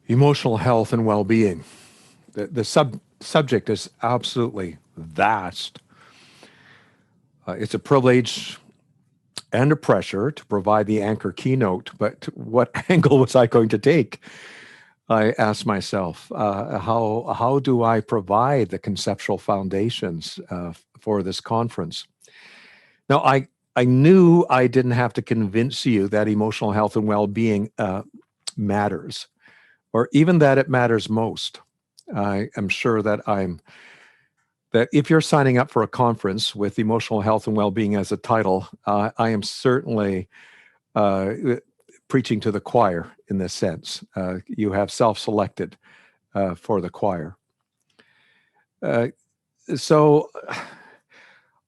Emotional health and well-being. The subject is absolutely vast. It's a privilege and a pressure to provide the anchor keynote, but what angle was I going to take? I asked myself, how do I provide the conceptual foundations for this conference? Now, I knew I didn't have to convince you that emotional health and well-being matters, or even that it matters most. I am sure that if you're signing up for a conference with emotional health and well-being as a title, I am certainly preaching to the choir in this sense. You have self-selected for the choir. So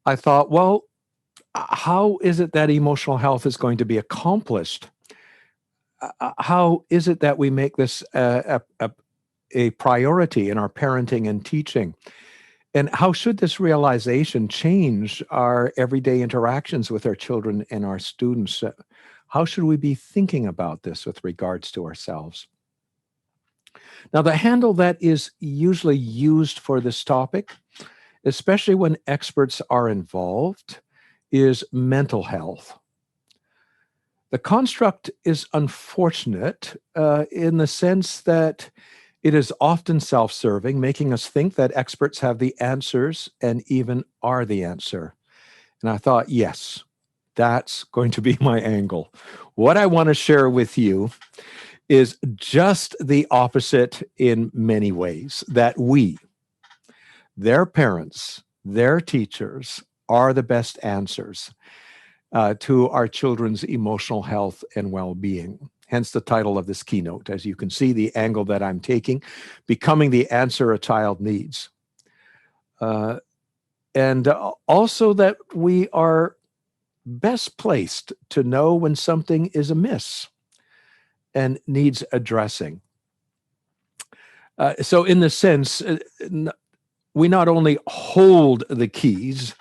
I thought, well, how is it that emotional health is going to be accomplished? How is it that we make this a priority in our parenting and teaching? And how should this realization change our everyday interactions with our children and our students? How should we be thinking about this with regards to ourselves? Now, the handle that is usually used for this topic, especially when experts are involved, is mental health. The construct is unfortunate in the sense that it is often self-serving, making us think that experts have the answers and even are the answer. And I thought, yes, that's going to be my angle. What I want to share with you is just the opposite in many ways, that we, their parents, their teachers, are the best answers to our children's emotional health and well-being. Hence the title of this keynote. As you can see, the angle that I'm taking, becoming the answer a child needs. And also that we are best placed to know when something is amiss and needs addressing. So in the sense, we not only hold the keys,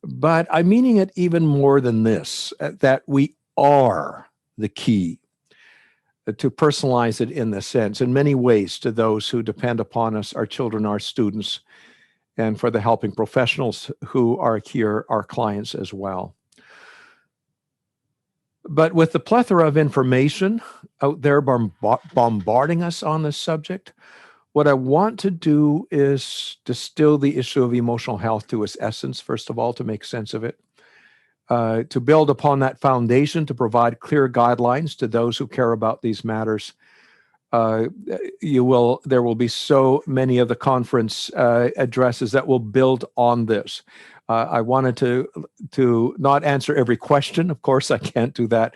but I'm meaning it even more than this, that we are the key, to personalize it in this sense, in many ways to those who depend upon us, our children, our students, and for the helping professionals who are here, our clients as well. But with the plethora of information out there bombarding us on this subject, what I want to do is distill the issue of emotional health to its essence, first of all, to make sense of it, to build upon that foundation, to provide clear guidelines to those who care about these matters. There will be so many of the conference addresses that will build on this. I wanted to not answer every question. Of course, I can't do that,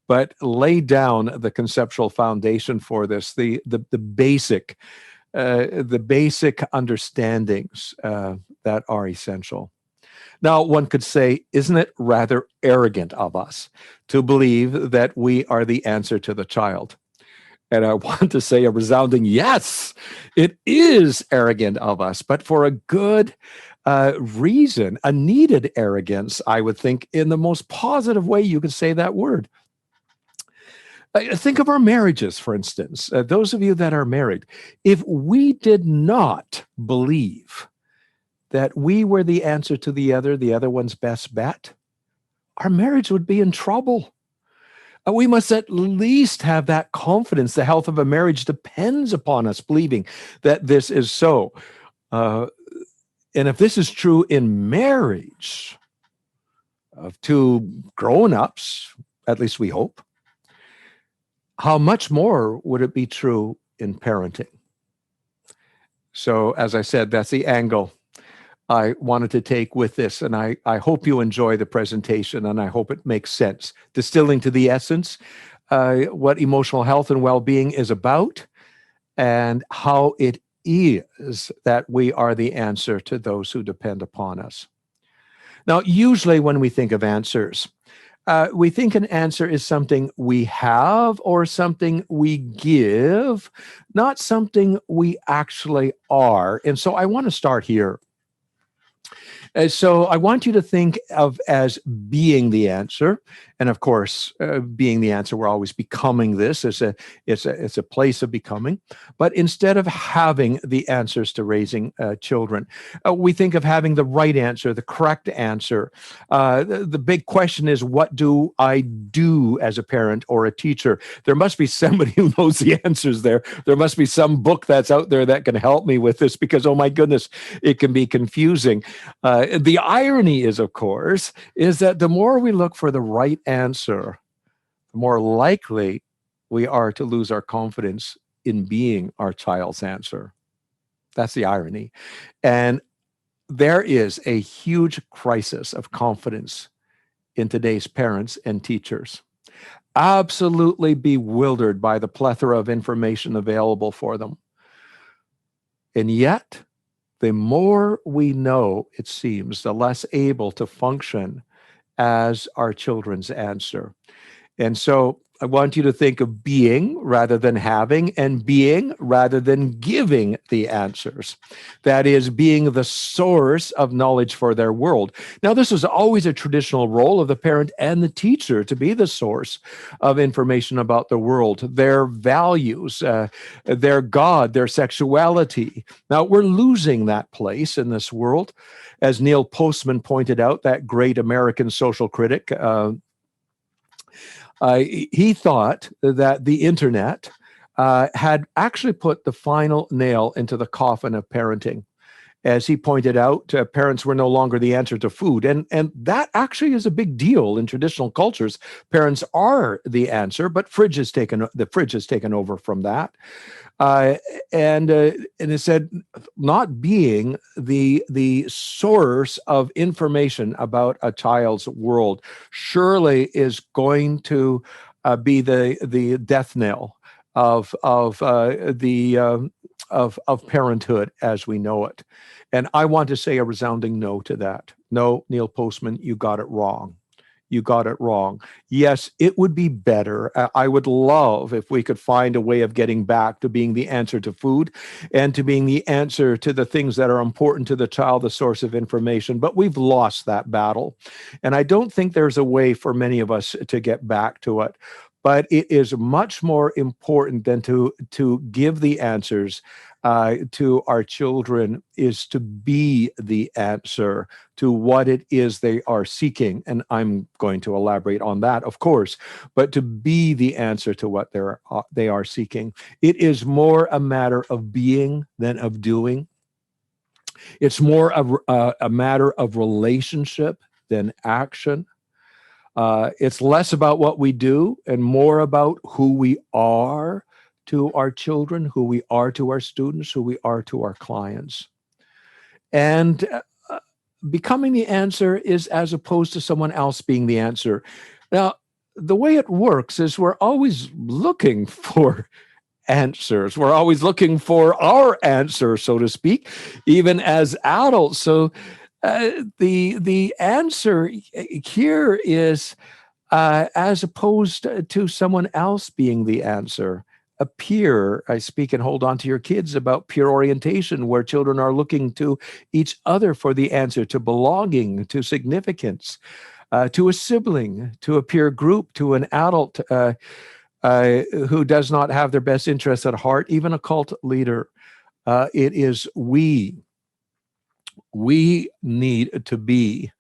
but lay down the conceptual foundation for this, the basic understandings that are essential. Now, one could say, isn't it rather arrogant of us to believe that we are the answer to the child? And I want to say a resounding yes, it is arrogant of us, but for a good reason, a needed arrogance, I would think, in the most positive way you could say that word. Think of our marriages, for instance. Those of you that are married, if we did not believe that we were the answer to the other one's best bet, our marriage would be in trouble. We must at least have that confidence. The health of a marriage depends upon us believing that this is so. And if this is true in marriage of two grown-ups, at least we hope, how much more would it be true in parenting? So, as I said, that's the angle I wanted to take with this, and I hope you enjoy the presentation, and I hope it makes sense. Distilling to the essence what emotional health and well-being is about, and how it is that we are the answer to those who depend upon us. Now, usually when we think of answers, we think an answer is something we have or something we give, not something we actually are. And so I want to start here. So I want you to think of as being the answer, and of course, being the answer, we're always becoming this. It's a place of becoming. But instead of having the answers to raising children, we think of having the right answer, the correct answer. The big question is, what do I do as a parent or a teacher? There must be somebody who knows the answers there. There must be some book that's out there that can help me with this, because, oh my goodness, it can be confusing. The irony is, of course, is that the more we look for the right answer, the more likely we are to lose our confidence in being our child's answer. That's the irony. And there is a huge crisis of confidence in today's parents and teachers, absolutely bewildered by the plethora of information available for them. And yet, the more we know, it seems, the less able to function as our children's answer. And so I want you to think of being rather than having, and being rather than giving the answers. That is, being the source of knowledge for their world. Now, this was always a traditional role of the parent and the teacher, to be the source of information about the world, their values, their God, their sexuality. Now, we're losing that place in this world. As Neil Postman pointed out, that great American social critic, he thought that the internet had actually put the final nail into the coffin of parenting. As he pointed out, parents were no longer the answer to food. And that actually is a big deal in traditional cultures. Parents are the answer, but the fridge has taken over from that. And it said, not being the source of information about a child's world surely is going to be the death knell of parenthood as we know it. And I want to say a resounding no to that. No, Neil Postman, you got it wrong. You got it wrong. Yes, it would be better. I would love if we could find a way of getting back to being the answer to food and to being the answer to the things that are important to the child, the source of information. But we've lost that battle. And I don't think there's a way for many of us to get back to it. But it is much more important than to give the answers to our children, is to be the answer to what it is they are seeking. And I'm going to elaborate on that, of course, but to be the answer to what they are seeking. It is more a matter of being than of doing. It's more a matter of relationship than action. It's less about what we do and more about who we are to our children, who we are to our students, who we are to our clients. And becoming the answer is as opposed to someone else being the answer. Now, the way it works is we're always looking for answers. We're always looking for our answer, so to speak, even as adults. So the answer here is as opposed to someone else being the answer. A peer, I speak and hold on to your kids about peer orientation, where children are looking to each other for the answer to belonging, to significance, to a sibling, to a peer group, to an adult who does not have their best interests at heart, even a cult leader. It is we need to be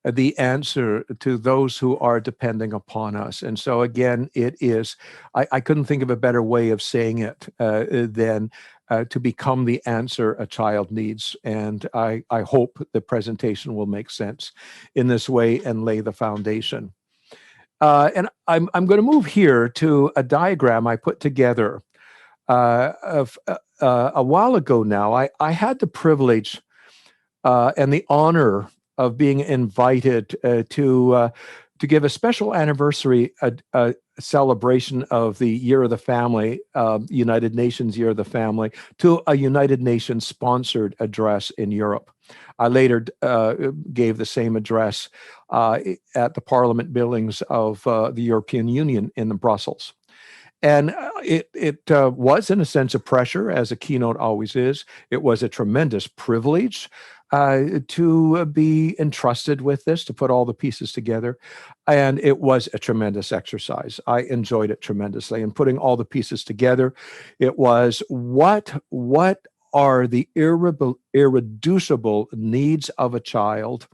the answer to those who are depending upon us. And so again, it is, I couldn't think of a better way of saying it than to become the answer a child needs. And I hope the presentation will make sense in this way and lay the foundation. And I'm going to move here to a diagram I put together of a while ago now. I had the privilege and the honor of being invited to give a special anniversary celebration of the Year of the Family, United Nations Year of the Family, to a United Nations sponsored address in Europe. I later gave the same address at the Parliament buildings of the European Union in Brussels. And it was, in a sense, a pressure, as a keynote always is. It was a tremendous privilege. to be entrusted with this, to put all the pieces together. And it was a tremendous exercise. I enjoyed it tremendously. And putting all the pieces together, it was what are the irreducible needs of a child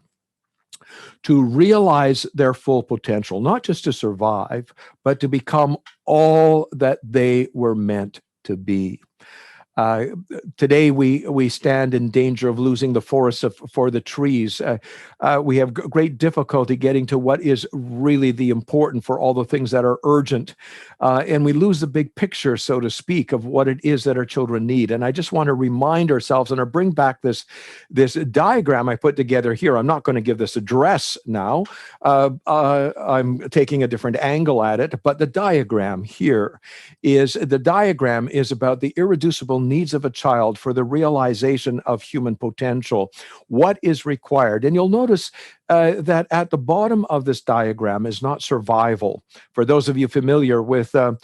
to realize their full potential, not just to survive, but to become all that they were meant to be. Uh, Today, we stand in danger of losing the forests for the trees. We have great difficulty getting to what is really the important for all the things that are urgent. And we lose the big picture, so to speak, of what it is that our children need. And I just want to remind ourselves and bring back this diagram I put together here. I'm not going to give this address now. I'm taking a different angle at it. But the diagram is about the irreducible needs of a child for the realization of human potential. What is required? And you'll notice that at the bottom of this diagram is not survival. For those of you familiar with Abraham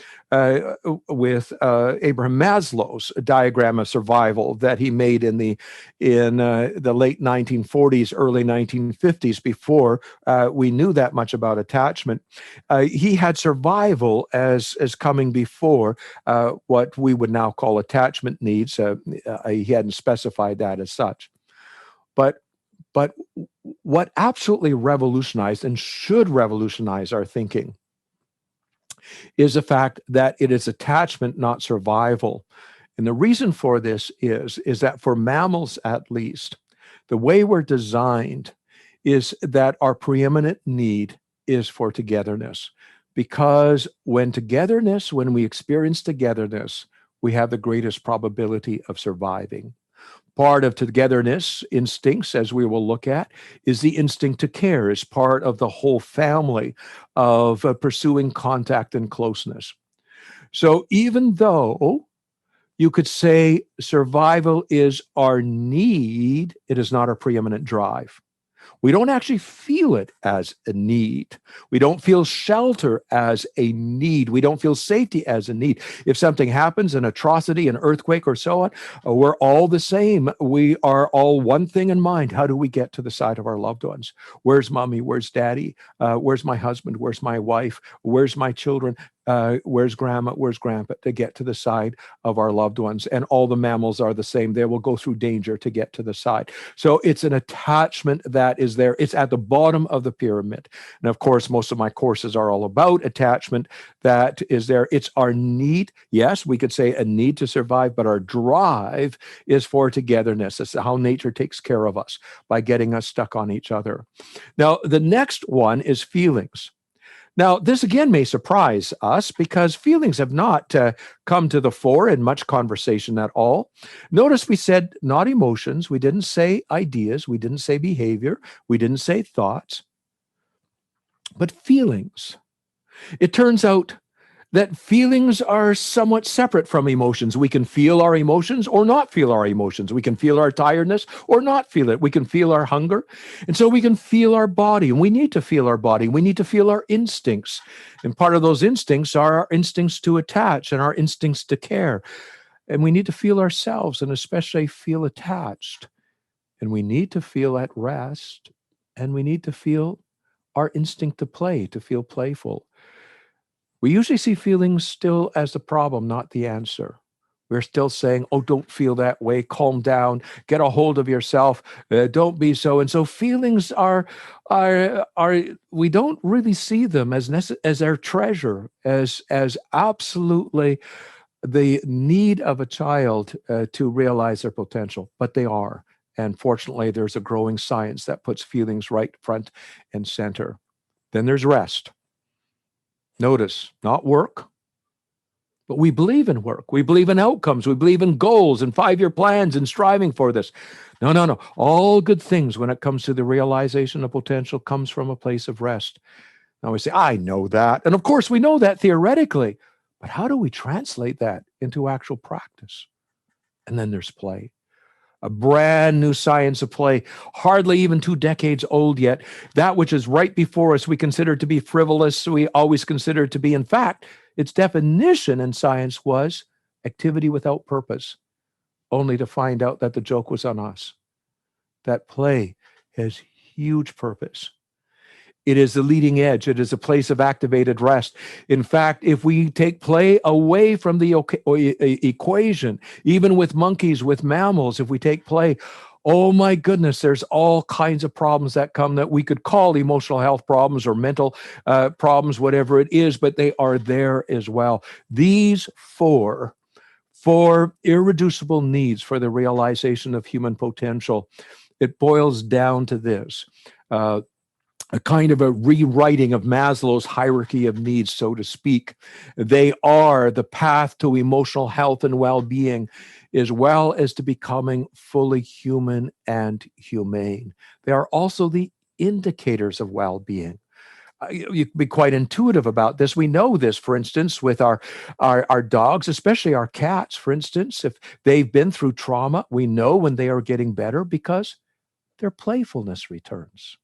Maslow's diagram of survival that he made in the late 1940s, early 1950s, before we knew that much about attachment, he had survival as coming before what we would now call attachment needs. He hadn't specified that as such, but what absolutely revolutionized and should revolutionize our thinking is the fact that it is attachment, not survival. And the reason for this is that for mammals, at least, the way we're designed is that our preeminent need is for togetherness. Because when we experience togetherness, we have the greatest probability of surviving. Part of togetherness instincts, as we will look at, is the instinct to care, is part of the whole family of pursuing contact and closeness. So even though you could say survival is our need, it is not our preeminent drive. We don't actually feel it as a need. We don't feel shelter as a need. We don't feel safety as a need. If something happens, an atrocity, an earthquake, or so on, we're all the same. We are all one thing in mind. How do we get to the side of our loved ones? Where's mommy? Where's daddy? Where's my husband? Where's my wife? Where's my children? Where's grandma? Where's grandpa? To get to the side of our loved ones. And all the mammals are the same. They will go through danger to get to the side. So it's an attachment that is there. It's at the bottom of the pyramid. And of course, most of my courses are all about attachment that is there. It's our need. Yes, we could say a need to survive, but our drive is for togetherness. It's how nature takes care of us by getting us stuck on each other. Now, the next one is feelings. Now, this again may surprise us because feelings have not come to the fore in much conversation at all. Notice we said not emotions. We didn't say ideas. We didn't say behavior. We didn't say thoughts, but feelings. It turns out that feelings are somewhat separate from emotions. We can feel our emotions or not feel our emotions. We can feel our tiredness or not feel it. We can feel our hunger. And so we can feel our body. And we need to feel our body. We need to feel our instincts. And part of those instincts are our instincts to attach and our instincts to care. And we need to feel ourselves and especially feel attached. And we need to feel at rest. And we need to feel our instinct to play, to feel playful. We usually see feelings still as the problem, not the answer. We're still saying, oh, don't feel that way, calm down, get a hold of yourself, don't be so. And so feelings are we don't really see them as our treasure, as absolutely the need of a child to realize their potential, but they are. And fortunately, there's a growing science that puts feelings right front and center. Then there's rest. Notice, not work, but we believe in work. We believe in outcomes. We believe in goals and 5-year plans and striving for this. No. All good things when it comes to the realization of potential comes from a place of rest. Now we say, I know that. And of course, we know that theoretically, but how do we translate that into actual practice? And then there's play. A brand new science of play, hardly even 2 decades old yet. That which is right before us, we consider to be frivolous. We always consider it to be, in fact, its definition in science was activity without purpose, only to find out that the joke was on us. that play has huge purpose. It is the leading edge. It is a place of activated rest. In fact, if we take play away from the equation, even with monkeys, with mammals, if we take play, oh my goodness, there's all kinds of problems that come that we could call emotional health problems or mental problems, whatever it is, but they are there as well. These four irreducible needs for the realization of human potential, it boils down to this. A kind of a rewriting of Maslow's hierarchy of needs, so to speak. They are the path to emotional health and well-being, as well as to becoming fully human and humane. They are also the indicators of well-being. You can be quite intuitive about this. We know this, for instance, with our dogs, especially our cats, for instance. If they've been through trauma, we know when they are getting better because their playfulness returns.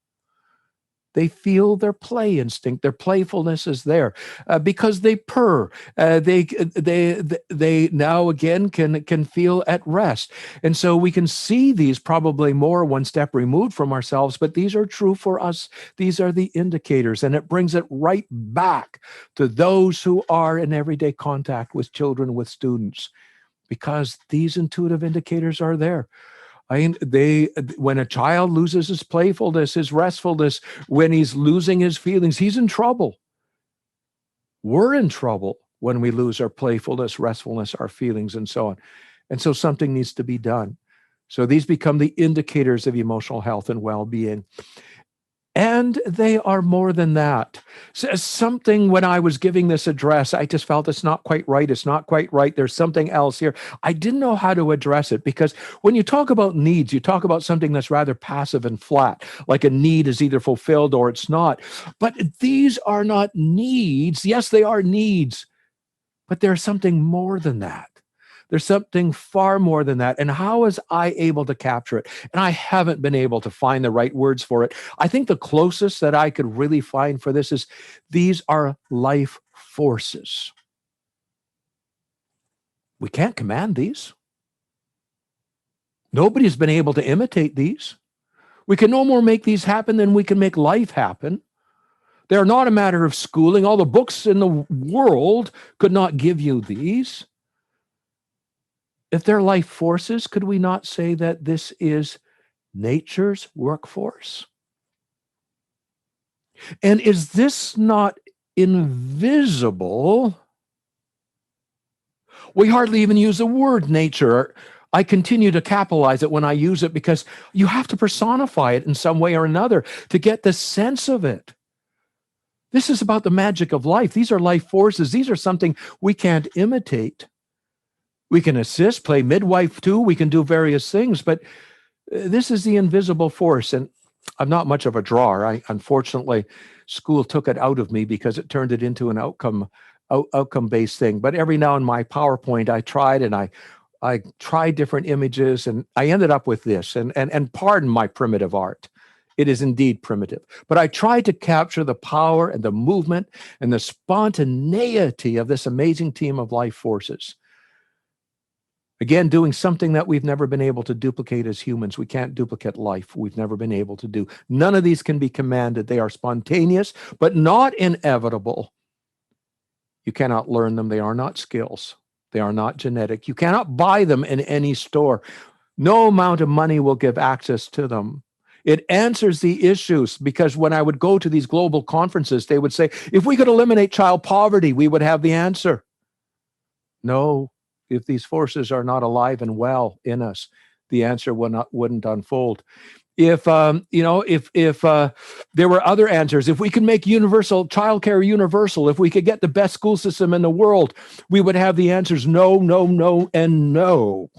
They feel their play instinct. Their playfulness is there because they purr. They now again can feel at rest, and so we can see these probably more one step removed from ourselves. But these are true for us. These are the indicators, and it brings it right back to those who are in everyday contact with children, with students, because these intuitive indicators are there. When a child loses his playfulness, his restfulness, when he's losing his feelings, he's in trouble. We're in trouble when we lose our playfulness, restfulness, our feelings, and so on. And so something needs to be done. So these become the indicators of emotional health and well-being. And they are more than that. Something, when I was giving this address, I just felt it's not quite right. It's not quite right. There's something else here. I didn't know how to address it, because when you talk about needs, you talk about something that's rather passive and flat, like a need is either fulfilled or it's not. But these are not needs. Yes, they are needs, but there's something more than that. There's something far more than that. And how was I able to capture it? And I haven't been able to find the right words for it. I think the closest that I could really find for this is these are life forces. We can't command these. Nobody's been able to imitate these. We can no more make these happen than we can make life happen. They're not a matter of schooling. All the books in the world could not give you these. If they're life forces, could we not say that this is nature's workforce? And is this not invisible? We hardly even use the word nature. I continue to capitalize it when I use it, because you have to personify it in some way or another to get the sense of it. This is about the magic of life. These are life forces. These are something we can't imitate. We can assist, play midwife too. We can do various things, but this is the invisible force. And I'm not much of a drawer. Unfortunately, school took it out of me because it turned it into an outcome-based thing. But every now in my PowerPoint, I tried, and I tried different images, and I ended up with this. And pardon my primitive art. It is indeed primitive. But I tried to capture the power and the movement and the spontaneity of this amazing team of life forces. Again, doing something that we've never been able to duplicate as humans. We can't duplicate life. We've never been able to do. None of these can be commanded. They are spontaneous, but not inevitable. You cannot learn them. They are not skills. They are not genetic. You cannot buy them in any store. No amount of money will give access to them. It answers the issues, because when I would go to these global conferences, they would say, if we could eliminate child poverty, we would have the answer. No. If these forces are not alive and well in us, the answer wouldn't unfold. If there were other answers, if we could make childcare universal, if we could get the best school system in the world, we would have the answers. No, no, no, and no.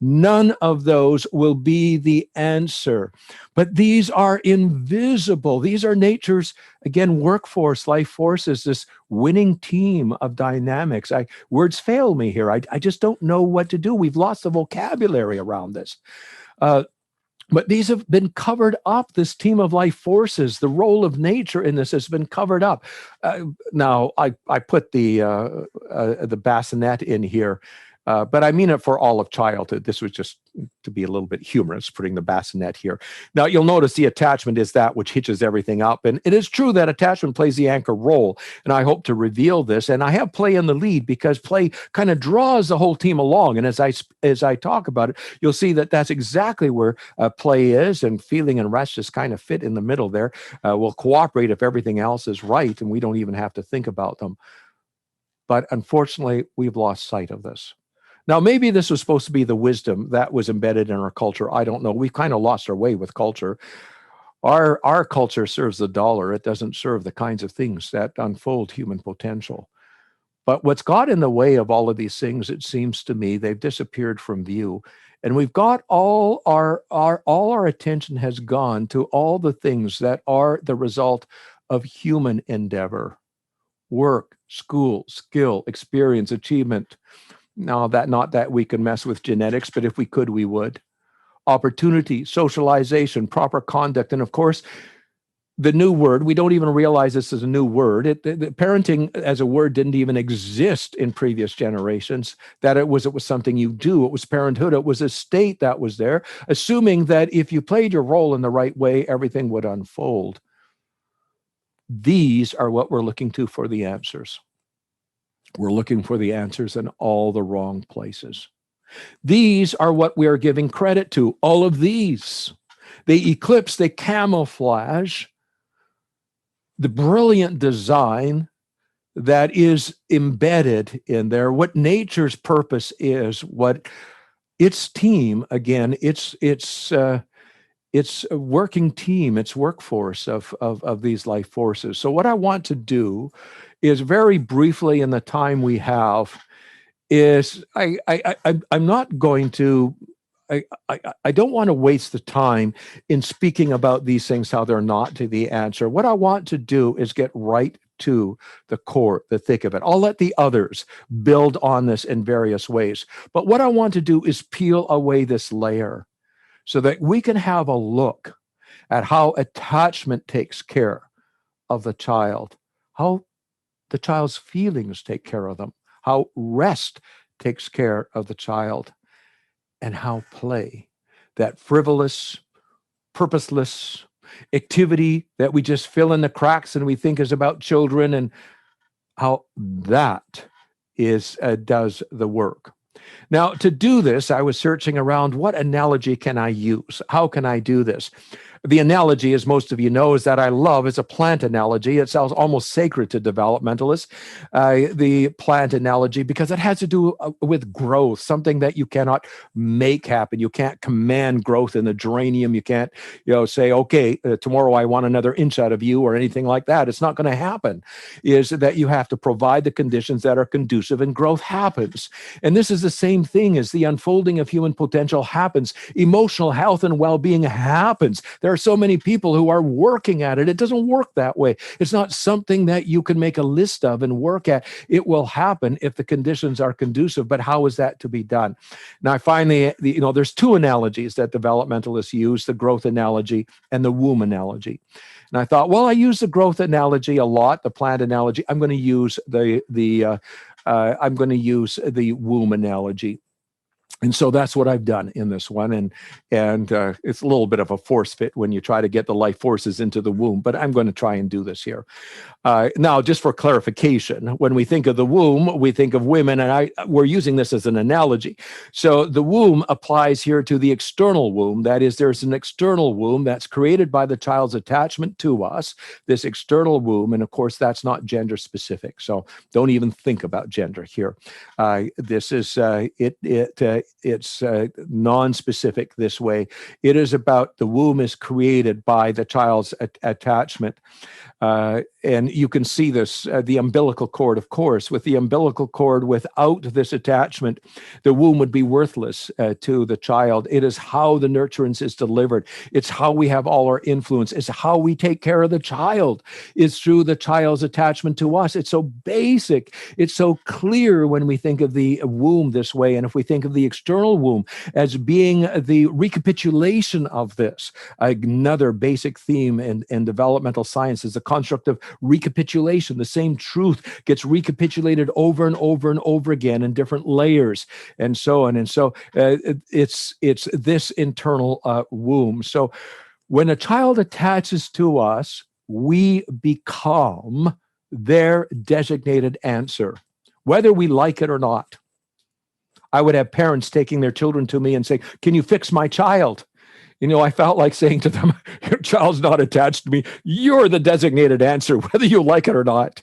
None of those will be the answer. But these are invisible. These are nature's, again, workforce, life forces, this winning team of dynamics. Words fail me here. I just don't know what to do. We've lost the vocabulary around this. But these have been covered up, this team of life forces. The role of nature in this has been covered up. Now, I put the bassinet in here. But I mean it for all of childhood. This was just to be a little bit humorous, putting the bassinet here. Now, you'll notice the attachment is that which hitches everything up. And it is true that attachment plays the anchor role. And I hope to reveal this. And I have play in the lead because play kind of draws the whole team along. And as I talk about it, you'll see that that's exactly where play is. And feeling and rest just kind of fit in the middle there. We'll cooperate if everything else is right. And we don't even have to think about them. But unfortunately, we've lost sight of this. Now, maybe this was supposed to be the wisdom that was embedded in our culture. I don't know. We've kind of lost our way with culture. Our culture serves the dollar. It doesn't serve the kinds of things that unfold human potential. But what's got in the way of all of these things, it seems to me, they've disappeared from view. And we've got all our attention has gone to all the things that are the result of human endeavor: work, school, skill, experience, achievement. Now, not that we can mess with genetics, but if we could, we would. Opportunity, socialization, proper conduct, and of course, the new word. We don't even realize this is a new word. Parenting as a word didn't even exist in previous generations. That it was something you do. It was parenthood. It was a state that was there, assuming that if you played your role in the right way, everything would unfold. These are what we're looking to for the answers. We're looking for the answers in all the wrong places. These are what we are giving credit to. All of these. They eclipse, they camouflage the brilliant design that is embedded in there, what nature's purpose is, what its team, again, it's a working team, its workforce of these life forces. So what I want to do is very briefly in the time we have is I'm not going to, I don't want to waste the time in speaking about these things, how they're not to the answer. What I want to do is get right to the core, the thick of it. I'll let the others build on this in various ways. But what I want to do is peel away this layer so that we can have a look at how attachment takes care of the child, how the child's feelings take care of them, how rest takes care of the child, and how play, that frivolous, purposeless activity that we just fill in the cracks and we think is about children, and how that does the work. Now, to do this, I was searching around, what analogy can I use? How can I do this? The analogy, as most of you know, is that I love is a plant analogy. It sounds almost sacred to developmentalists, the plant analogy, because it has to do with growth, something that you cannot make happen. You can't command growth in the geranium. You can't, say, okay, tomorrow I want another inch out of you or anything like that. It's not going to happen. Is that you have to provide the conditions that are conducive and growth happens. And this is the same thing as the unfolding of human potential happens. Emotional health and well-being happens. There are so many people who are working at it. It doesn't work that way. It's not something that you can make a list of and work at. It will happen if the conditions are conducive. But how is that to be done? Now, finally, there's two analogies that developmentalists use, the growth analogy and the womb analogy. And I thought, well, I use the growth analogy a lot, the plant analogy. I'm going to use the womb analogy. And so that's what I've done in this one. And it's a little bit of a force fit when you try to get the life forces into the womb, but I'm going to try and do this here. Now, just for clarification, when we think of the womb, we think of women, and we're using this as an analogy. So the womb applies here to the external womb. That is, there's an external womb that's created by the child's attachment to us, this external womb. And of course, that's not gender specific. So don't even think about gender here. This is, it's non-specific this way. It is about the womb is created by the child's attachment. And you can see this, the umbilical cord, of course. With the umbilical cord, without this attachment, the womb would be worthless to the child. It is how the nurturance is delivered. It's how we have all our influence. It's how we take care of the child. It's through the child's attachment to us. It's so basic. It's so clear when we think of the womb this way. And if we think of the external womb as being the recapitulation of this. Another basic theme in developmental science is the construct of recapitulation. The same truth gets recapitulated over and over and over again in different layers, and so on. And so it's this internal womb. So when a child attaches to us, we become their designated answer, whether we like it or not. I would have parents taking their children to me and saying, "Can you fix my child?" I felt like saying to them, "Your child's not attached to me. You're the designated answer, whether you like it or not."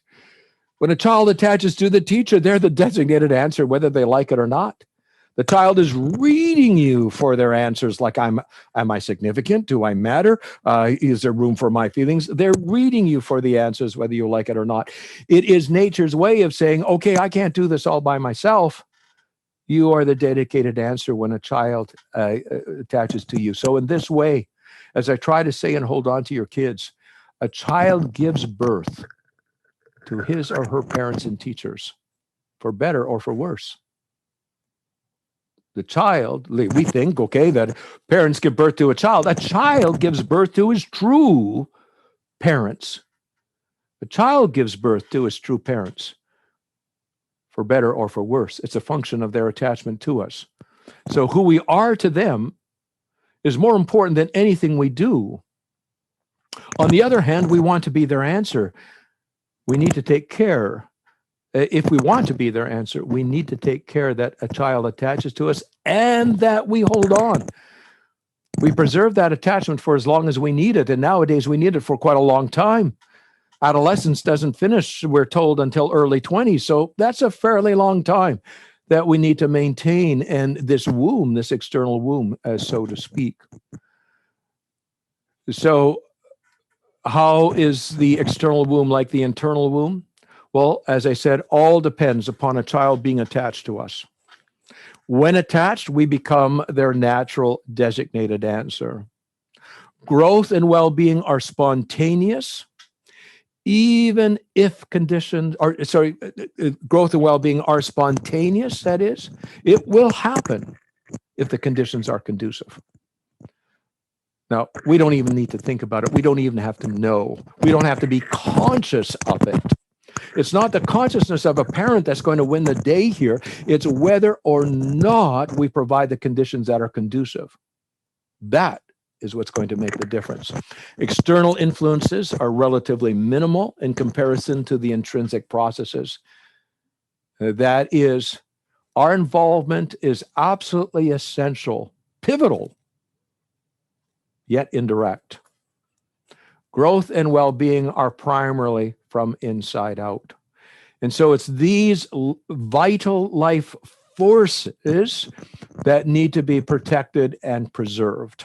When a child attaches to the teacher, they're the designated answer, whether they like it or not. The child is reading you for their answers, like, am I significant? Do I matter? Is there room for my feelings? They're reading you for the answers, whether you like it or not. It is nature's way of saying, okay, I can't do this all by myself. You are the dedicated answer when a child attaches to you. So in this way, as I try to say and hold on to your kids, a child gives birth to his or her parents and teachers, for better or for worse. The child, we think, okay, that parents give birth to a child. A child gives birth to his true parents. A child gives birth to his true parents, for better or for worse. It's a function of their attachment to us. So who we are to them is more important than anything we do. On the other hand, we want to be their answer. We need to take care. If we want to be their answer, we need to take care that a child attaches to us and that we hold on. We preserve that attachment for as long as we need it. And nowadays we need it for quite a long time. Adolescence doesn't finish, we're told, until early 20s. So that's a fairly long time that we need to maintain. And this womb, this external womb, so to speak. So how is the external womb like the internal womb? Well, as I said, all depends upon a child being attached to us. When attached, we become their natural designated answer. Growth and well-being are spontaneous, even if conditions are, growth and well-being are spontaneous, that is, it will happen if the conditions are conducive. Now, we don't even need to think about it. We don't even have to know. We don't have to be conscious of it. It's not the consciousness of a parent that's going to win the day here. It's whether or not we provide the conditions that are conducive. That is what's going to make the difference. External influences are relatively minimal in comparison to the intrinsic processes. That is, our involvement is absolutely essential, pivotal, yet indirect. Growth and well-being are primarily from inside out. And so it's these vital life forces that need to be protected and preserved.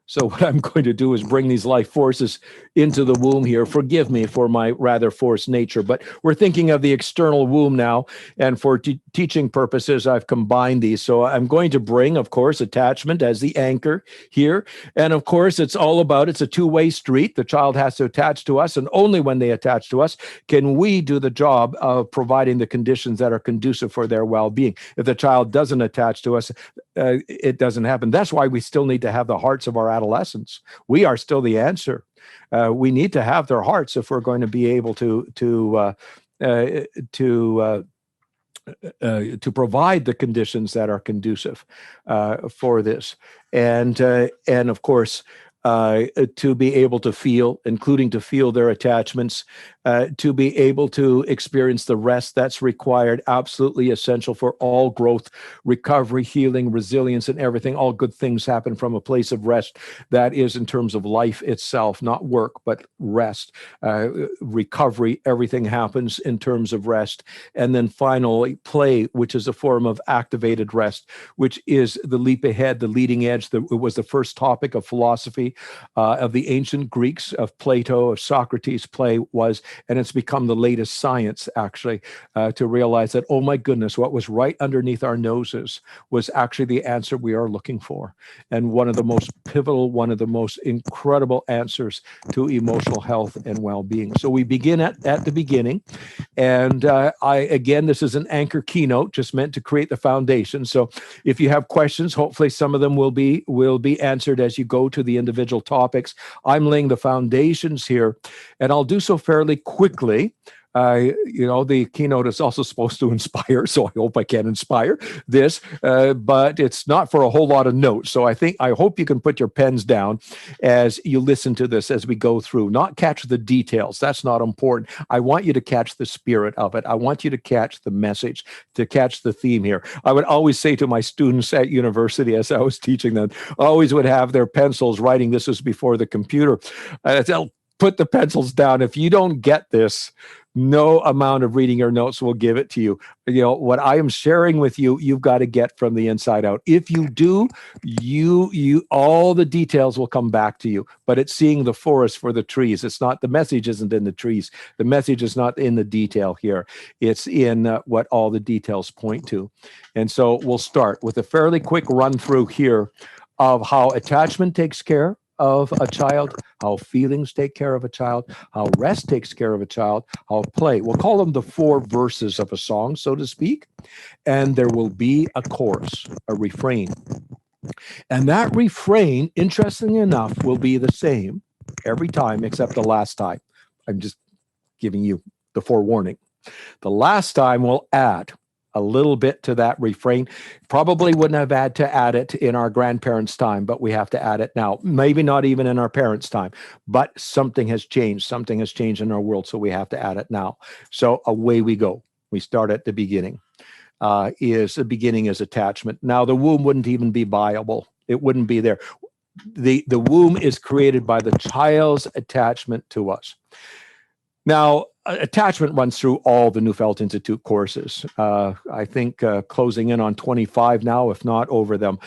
So what I'm going to do is bring these life forces into the womb here. Forgive me for my rather forced nature, but we're thinking of the external womb now. And for teaching purposes, I've combined these. So I'm going to bring, of course, attachment as the anchor here. And of course, it's a two-way street. The child has to attach to us. And only when they attach to us can we do the job of providing the conditions that are conducive for their well-being. If the child doesn't attach to us, it doesn't happen. That's why we still need to have the hearts of our adolescents. We are still the answer. We need to have their hearts if we're going to be able to provide the conditions that are conducive for this, and of course to be able to feel, including to feel their attachments, to be able to experience the rest that's required, absolutely essential for all growth, recovery, healing, resilience, and everything. All good things happen from a place of rest. That is in terms of life itself, not work, but rest, recovery. Everything happens in terms of rest. And then finally, play, which is a form of activated rest, which is the leap ahead, the leading edge. It was the first topic of philosophy of the ancient Greeks, of Plato, of Socrates. Play was And it's become the latest science, actually, to realize that, oh my goodness, what was right underneath our noses was actually the answer we are looking for. And one of the most pivotal, one of the most incredible answers to emotional health and well-being. So we begin at the beginning. And again, this is an anchor keynote, just meant to create the foundation. So if you have questions, hopefully some of them will be answered as you go to the individual topics. I'm laying the foundations here, and I'll do so fairly quickly. The keynote is also supposed to inspire, so I hope I can inspire this, but it's not for a whole lot of notes. So I hope you can put your pens down as you listen to this as we go through, not catch the details. That's not important. I want you to catch the spirit of it. I want you to catch the message, to catch the theme here. I would always say to my students at university, as I was teaching them, always would have their pencils writing. This was before the computer. They'll put the pencils down. If you don't get this, no amount of reading your notes will give it to you. What I am sharing with you, you've got to get from the inside out. If you do, you all the details will come back to you. But it's seeing the forest for the trees. It's not, the message isn't in the trees. The message is not in the detail here. It's in what all the details point to. And so we'll start with a fairly quick run through here of how attachment takes care of a child, how feelings take care of a child, how rest takes care of a child, how play. We'll call them the 4 verses of a song, so to speak. And there will be a chorus, a refrain. And that refrain, interestingly enough, will be the same every time except the last time. I'm just giving you the forewarning. The last time we'll add a little bit to that refrain. Probably wouldn't have had to add it in our grandparents' time, but we have to add it now. Maybe not even in our parents' time, but something has changed. Something has changed in our world, so we have to add it now. So away we go. We start at the beginning. The beginning is attachment. Now, the womb wouldn't even be viable. It wouldn't be there. The womb is created by the child's attachment to us. Now, attachment runs through all the Neufeld Institute courses. I think closing in on 25 now, if not over them.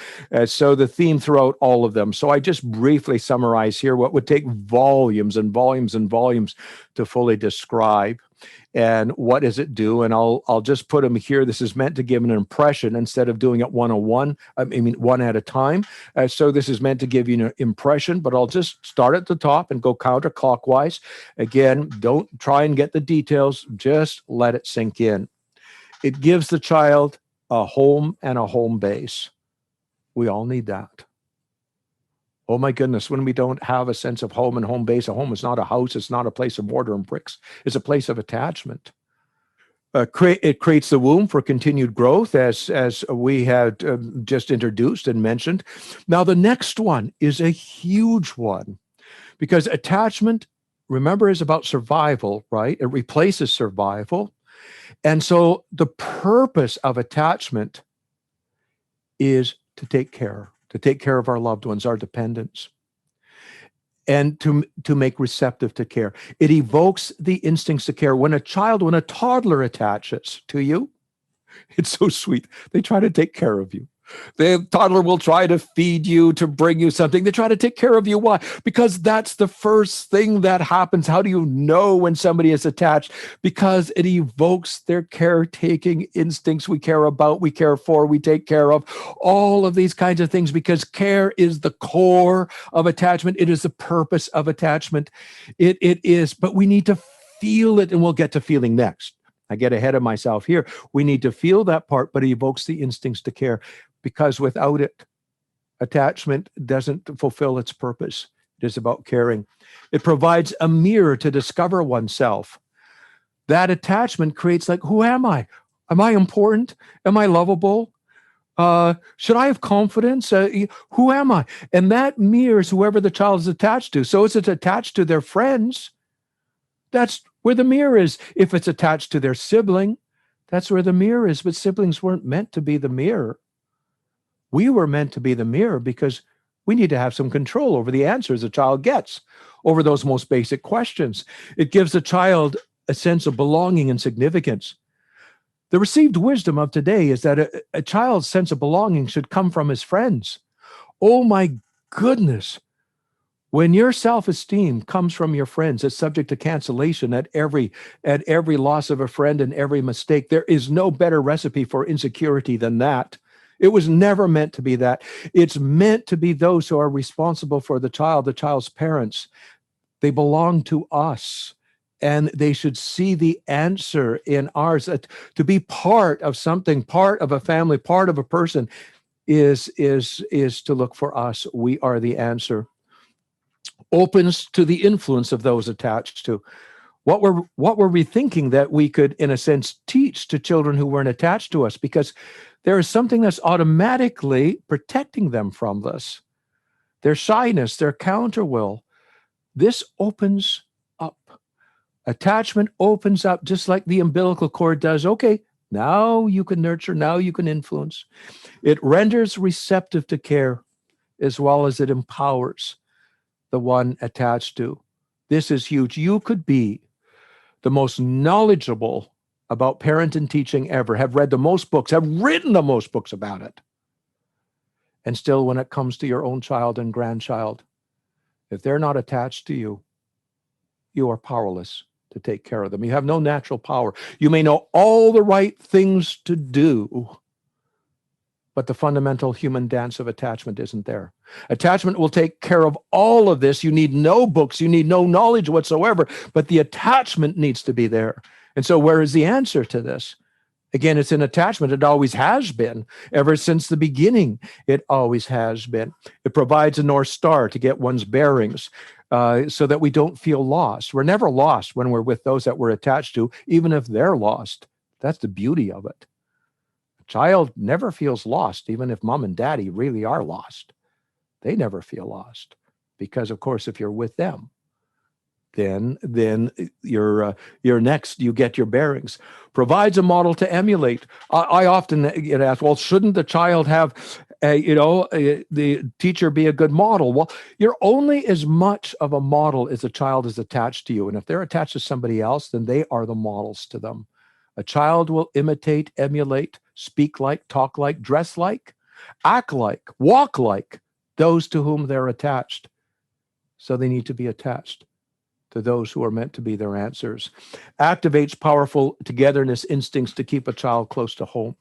So the theme throughout all of them. So I just briefly summarize here what would take volumes and volumes and volumes to fully describe. And what does it do? And I'll just put them here. This is meant to give an impression instead of doing it one at a time. So this is meant to give you an impression, but I'll just start at the top and go counterclockwise. Again, don't try and get the details. Just let it sink in. It gives the child a home and a home base. We all need that. Oh my goodness, when we don't have a sense of home and home base, a home is not a house, it's not a place of mortar and bricks, it's a place of attachment. It creates the womb for continued growth, as we had just introduced and mentioned. Now, the next one is a huge one, because attachment, remember, is about survival, right? It replaces survival. And so the purpose of attachment is to take care of our loved ones, our dependents, and to make receptive to care. It evokes the instincts to care. When a toddler attaches to you, it's so sweet. They try to take care of you. The toddler will try to feed you, to bring you something. They try to take care of you. Why? Because that's the first thing that happens. How do you know when somebody is attached? Because it evokes their caretaking instincts. We care about, we care for, we take care of, all of these kinds of things, because care is the core of attachment. It is the purpose of attachment. It is, but we need to feel it, and we'll get to feeling next. I get ahead of myself here. We need to feel that part, but it evokes the instincts to care. Because without it, attachment doesn't fulfill its purpose. It is about caring. It provides a mirror to discover oneself. That attachment creates, like, who am I? Am I important? Am I lovable? Should I have confidence? Who am I? And that mirrors whoever the child is attached to. So is it attached to their friends? That's where the mirror is. If it's attached to their sibling, that's where the mirror is. But siblings weren't meant to be the mirror. We were meant to be the mirror because we need to have some control over the answers a child gets, over those most basic questions. It gives the child a sense of belonging and significance. The received wisdom of today is that a child's sense of belonging should come from his friends. Oh my goodness. When your self-esteem comes from your friends, it's subject to cancellation at every loss of a friend and every mistake. There is no better recipe for insecurity than that. It was never meant to be that. It's meant to be those who are responsible for the child's parents. They belong to us, and they should see the answer in ours. To be part of something, part of a family, part of a person is to look for us. We are the answer. Opens to the influence of those attached to. What were we thinking that we could, in a sense, teach to children who weren't attached to us? Because there is something that's automatically protecting them from this. Their shyness, their counter will. This opens up. Attachment opens up just like the umbilical cord does. Okay, now you can nurture, now you can influence. It renders receptive to care as well as it empowers the one attached to. This is huge. You could be the most knowledgeable about parent and teaching ever, have read the most books, have written the most books about it. And still, when it comes to your own child and grandchild, if they're not attached to you, you are powerless to take care of them. You have no natural power. You may know all the right things to do, but the fundamental human dance of attachment isn't there. Attachment will take care of all of this. You need no books, you need no knowledge whatsoever, but the attachment needs to be there. And so where is the answer to this? Again, it's in attachment. It always has been. Ever since the beginning, it always has been. It provides a North Star to get one's bearings so that we don't feel lost. We're never lost when we're with those that we're attached to, even if they're lost. That's the beauty of it. A child never feels lost, even if mom and daddy really are lost. They never feel lost because, of course, if you're with them, then you're next. You get your bearings. Provides a model to emulate. I often get asked, well, shouldn't the child have, the teacher be a good model? Well, you're only as much of a model as a child is attached to you. And if they're attached to somebody else, then they are the models to them. A child will imitate, emulate, speak like, talk like, dress like, act like, walk like those to whom they're attached. So they need to be attached to those who are meant to be their answers. Activates powerful togetherness instincts to keep a child close to home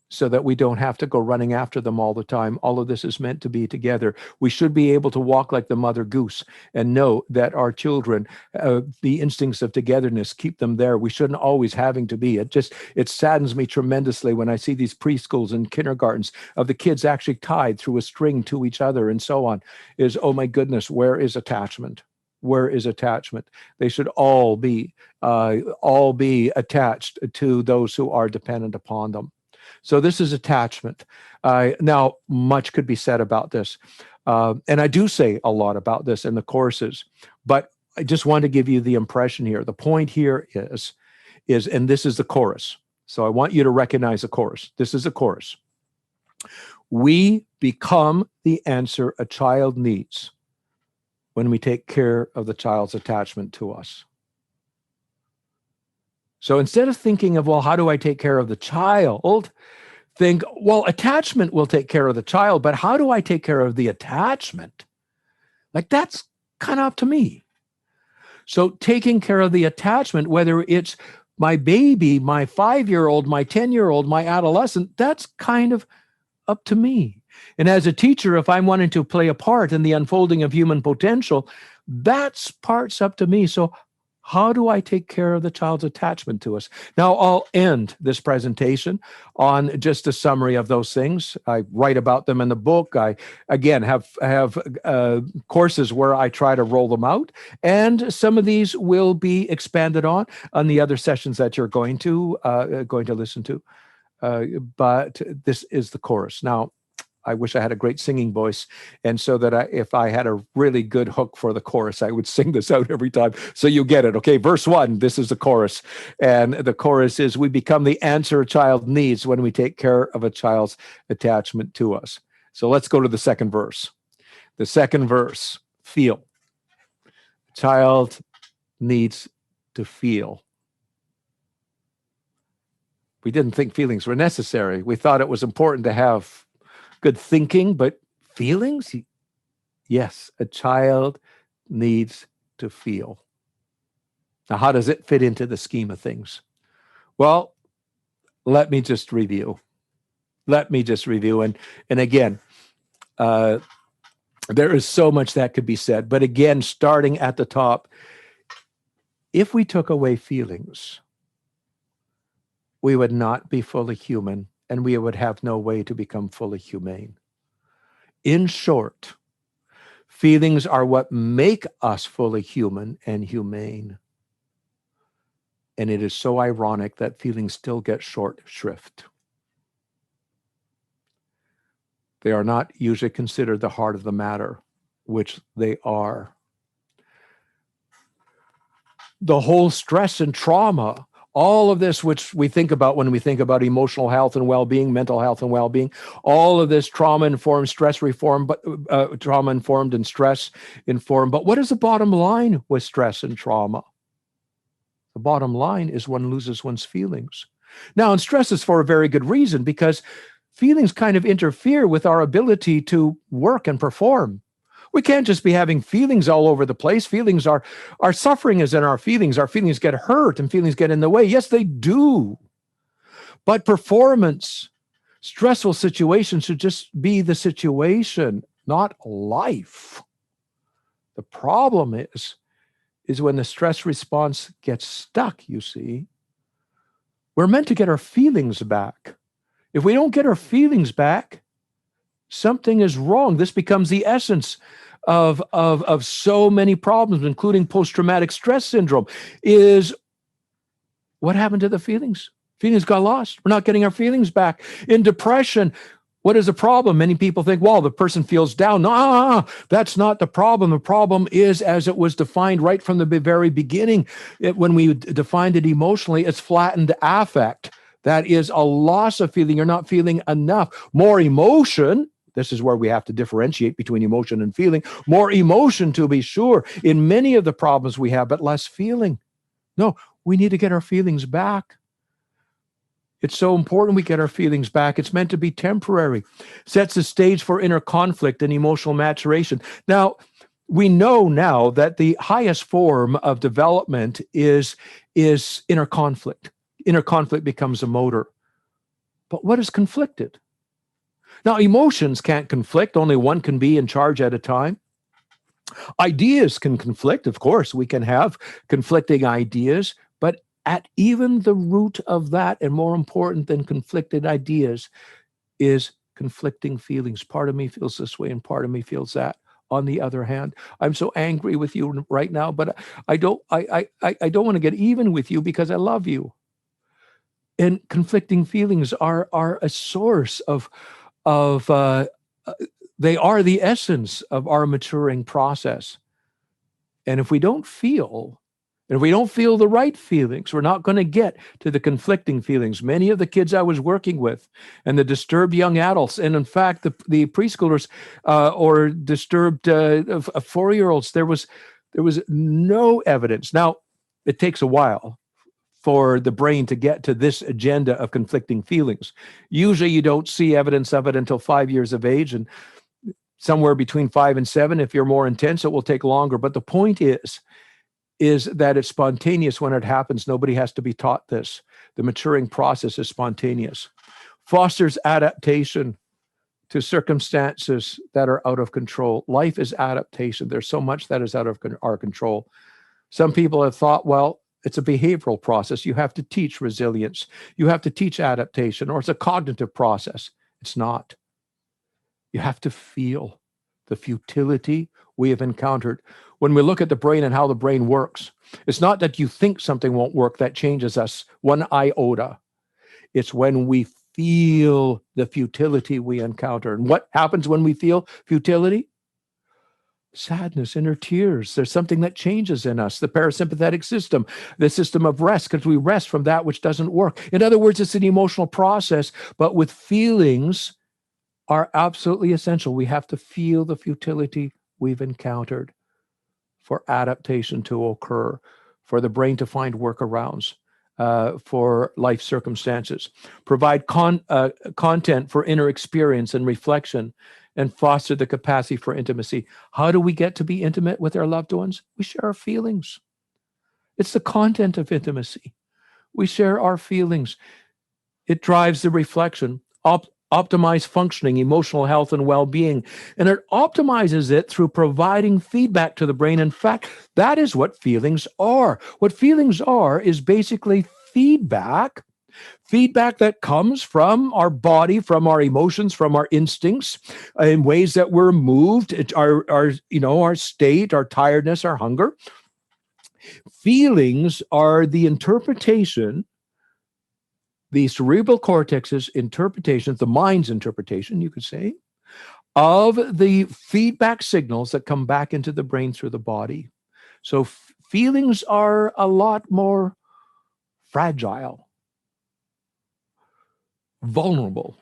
so that we don't have to go running after them all the time. All of this is meant to be together. We should be able to walk like the mother goose and know that our children, the instincts of togetherness, keep them there. We shouldn't always having to be. It saddens me tremendously when I see these preschools and kindergartens of the kids actually tied through a string to each other and so on. Oh my goodness, where is attachment? Where is attachment? They should all be attached to those who are dependent upon them. So this is attachment. Now, much could be said about this. And I do say a lot about this in the courses, but I just want to give you the impression here. The point here is, and this is the chorus. So I want you to recognize the chorus. This is the chorus. We become the answer a child needs when we take care of the child's attachment to us. So instead of thinking of, well, how do I take care of the child? Think, well, attachment will take care of the child, but how do I take care of the attachment? Like, that's kind of up to me. So taking care of the attachment, whether it's my baby, my 5-year-old, my 10-year-old, my adolescent, that's kind of up to me. And as a teacher, if I'm wanting to play a part in the unfolding of human potential, that's parts up to me. So how do I take care of the child's attachment to us? Now, I'll end this presentation on just a summary of those things. I write about them in the book. I, again, have courses where I try to roll them out. And some of these will be expanded on the other sessions that you're going to listen to. But this is the chorus. Now, I wish I had a great singing voice. And so that if I had a really good hook for the chorus, I would sing this out every time. So you get it. Okay, verse 1, this is the chorus. And the chorus is, we become the answer a child needs when we take care of a child's attachment to us. So let's go to the second verse. The second verse, feel. Child needs to feel. We didn't think feelings were necessary. We thought it was important to have good thinking, but feelings? Yes, a child needs to feel. Now, how does it fit into the scheme of things? Well, let me just review. Let me just review. And again, uh, there is so much that could be said. But again, starting at the top, if we took away feelings, we would not be fully human, and we would have no way to become fully humane. In short, feelings are what make us fully human and humane. And it is so ironic that feelings still get short shrift. They are not usually considered the heart of the matter, which they are. The whole stress and trauma, all of this, which we think about when we think about emotional health and well-being, mental health and well-being, all of this trauma-informed, trauma-informed and stress-informed. But what is the bottom line with stress and trauma? The bottom line is one loses one's feelings. Now, and stress is for a very good reason, because feelings kind of interfere with our ability to work and perform. We can't just be having feelings all over the place. Feelings are, our suffering is in our feelings. Our feelings get hurt and feelings get in the way. Yes, they do. But performance, stressful situations should just be the situation, not life. The problem is when the stress response gets stuck, you see. We're meant to get our feelings back. If we don't get our feelings back, something is wrong. This becomes the essence of so many problems, including post-traumatic stress syndrome, is what happened to the feelings? Feelings got lost. We're not getting our feelings back. In depression, what is the problem? Many people think, well, the person feels down. No, that's not the problem. The problem is, as it was defined right from the very beginning, when we defined it emotionally, it's flattened affect. That is a loss of feeling. You're not feeling enough. More emotion. This is where we have to differentiate between emotion and feeling. More emotion, to be sure, in many of the problems we have, but less feeling. No, we need to get our feelings back. It's so important we get our feelings back. It's meant to be temporary. Sets the stage for inner conflict and emotional maturation. Now, we know now that the highest form of development is inner conflict. Inner conflict becomes a motor. But what is conflicted? Now, emotions can't conflict. Only one can be in charge at a time. Ideas can conflict. Of course, we can have conflicting ideas, but at even the root of that, and more important than conflicted ideas, is conflicting feelings. Part of me feels this way and part of me feels that. On the other hand, I'm so angry with you right now, but I don't want to get even with you because I love you. And conflicting feelings are a source of they are the essence of our maturing process. And if we don't feel the right feelings, we're not going to get to the conflicting feelings. Many of the kids I was working with and the disturbed young adults, and in fact, the preschoolers or disturbed 4-year-olds, there was no evidence. Now, it takes a while for the brain to get to this agenda of conflicting feelings. Usually you don't see evidence of it until 5 years of age, and somewhere between 5 and 7. If you're more intense, it will take longer. But the point is that it's spontaneous when it happens. Nobody has to be taught this. The maturing process is spontaneous. Fosters adaptation to circumstances that are out of control. Life is adaptation. There's so much that is out of our control. Some people have thought, well, it's a behavioral process. You have to teach resilience. You have to teach adaptation, or it's a cognitive process. It's not. You have to feel the futility we have encountered. When we look at the brain and how the brain works, it's not that you think something won't work that changes us one iota. It's when we feel the futility we encounter. And what happens when we feel futility? Sadness, inner tears. There's something that changes in us. The parasympathetic system, the system of rest, because we rest from that which doesn't work. In other words, it's an emotional process, but with feelings are absolutely essential. We have to feel the futility we've encountered for adaptation to occur, for the brain to find workarounds. for life circumstances, provide content for inner experience and reflection, and foster the capacity for intimacy. How do we get to be intimate with our loved ones? We share our feelings. It's the content of intimacy. We share our feelings. It drives the reflection, optimize functioning, emotional health, and well-being. And it optimizes it through providing feedback to the brain. In fact, that is what feelings are. What feelings are is basically feedback that comes from our body, from our emotions, from our instincts, in ways that we're moved, our state, our tiredness, our hunger. Feelings are the interpretation, the cerebral cortex's interpretation, the mind's interpretation, you could say, of the feedback signals that come back into the brain through the body. So feelings are a lot more fragile, vulnerable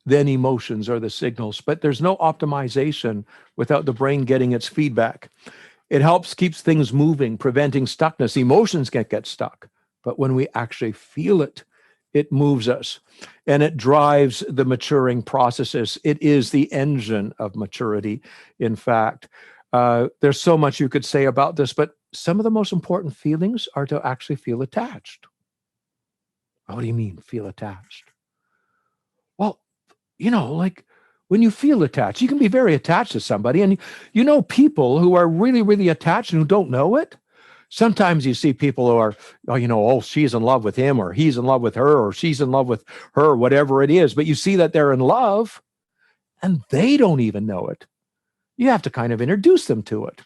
than emotions or the signals, but there's no optimization without the brain getting its feedback. It keeps things moving, preventing stuckness. Emotions can't get stuck, but when we actually feel it, it moves us and it drives the maturing processes. It is the engine of maturity, in fact. There's so much you could say about this, but some of the most important feelings are to actually feel attached. What do you mean, feel attached? Well, like when you feel attached, you can be very attached to somebody, and people who are really, really attached and who don't know it. Sometimes you see people who are, she's in love with him, or he's in love with her, or she's in love with her, whatever it is. But you see that they're in love and they don't even know it. You have to kind of introduce them to it.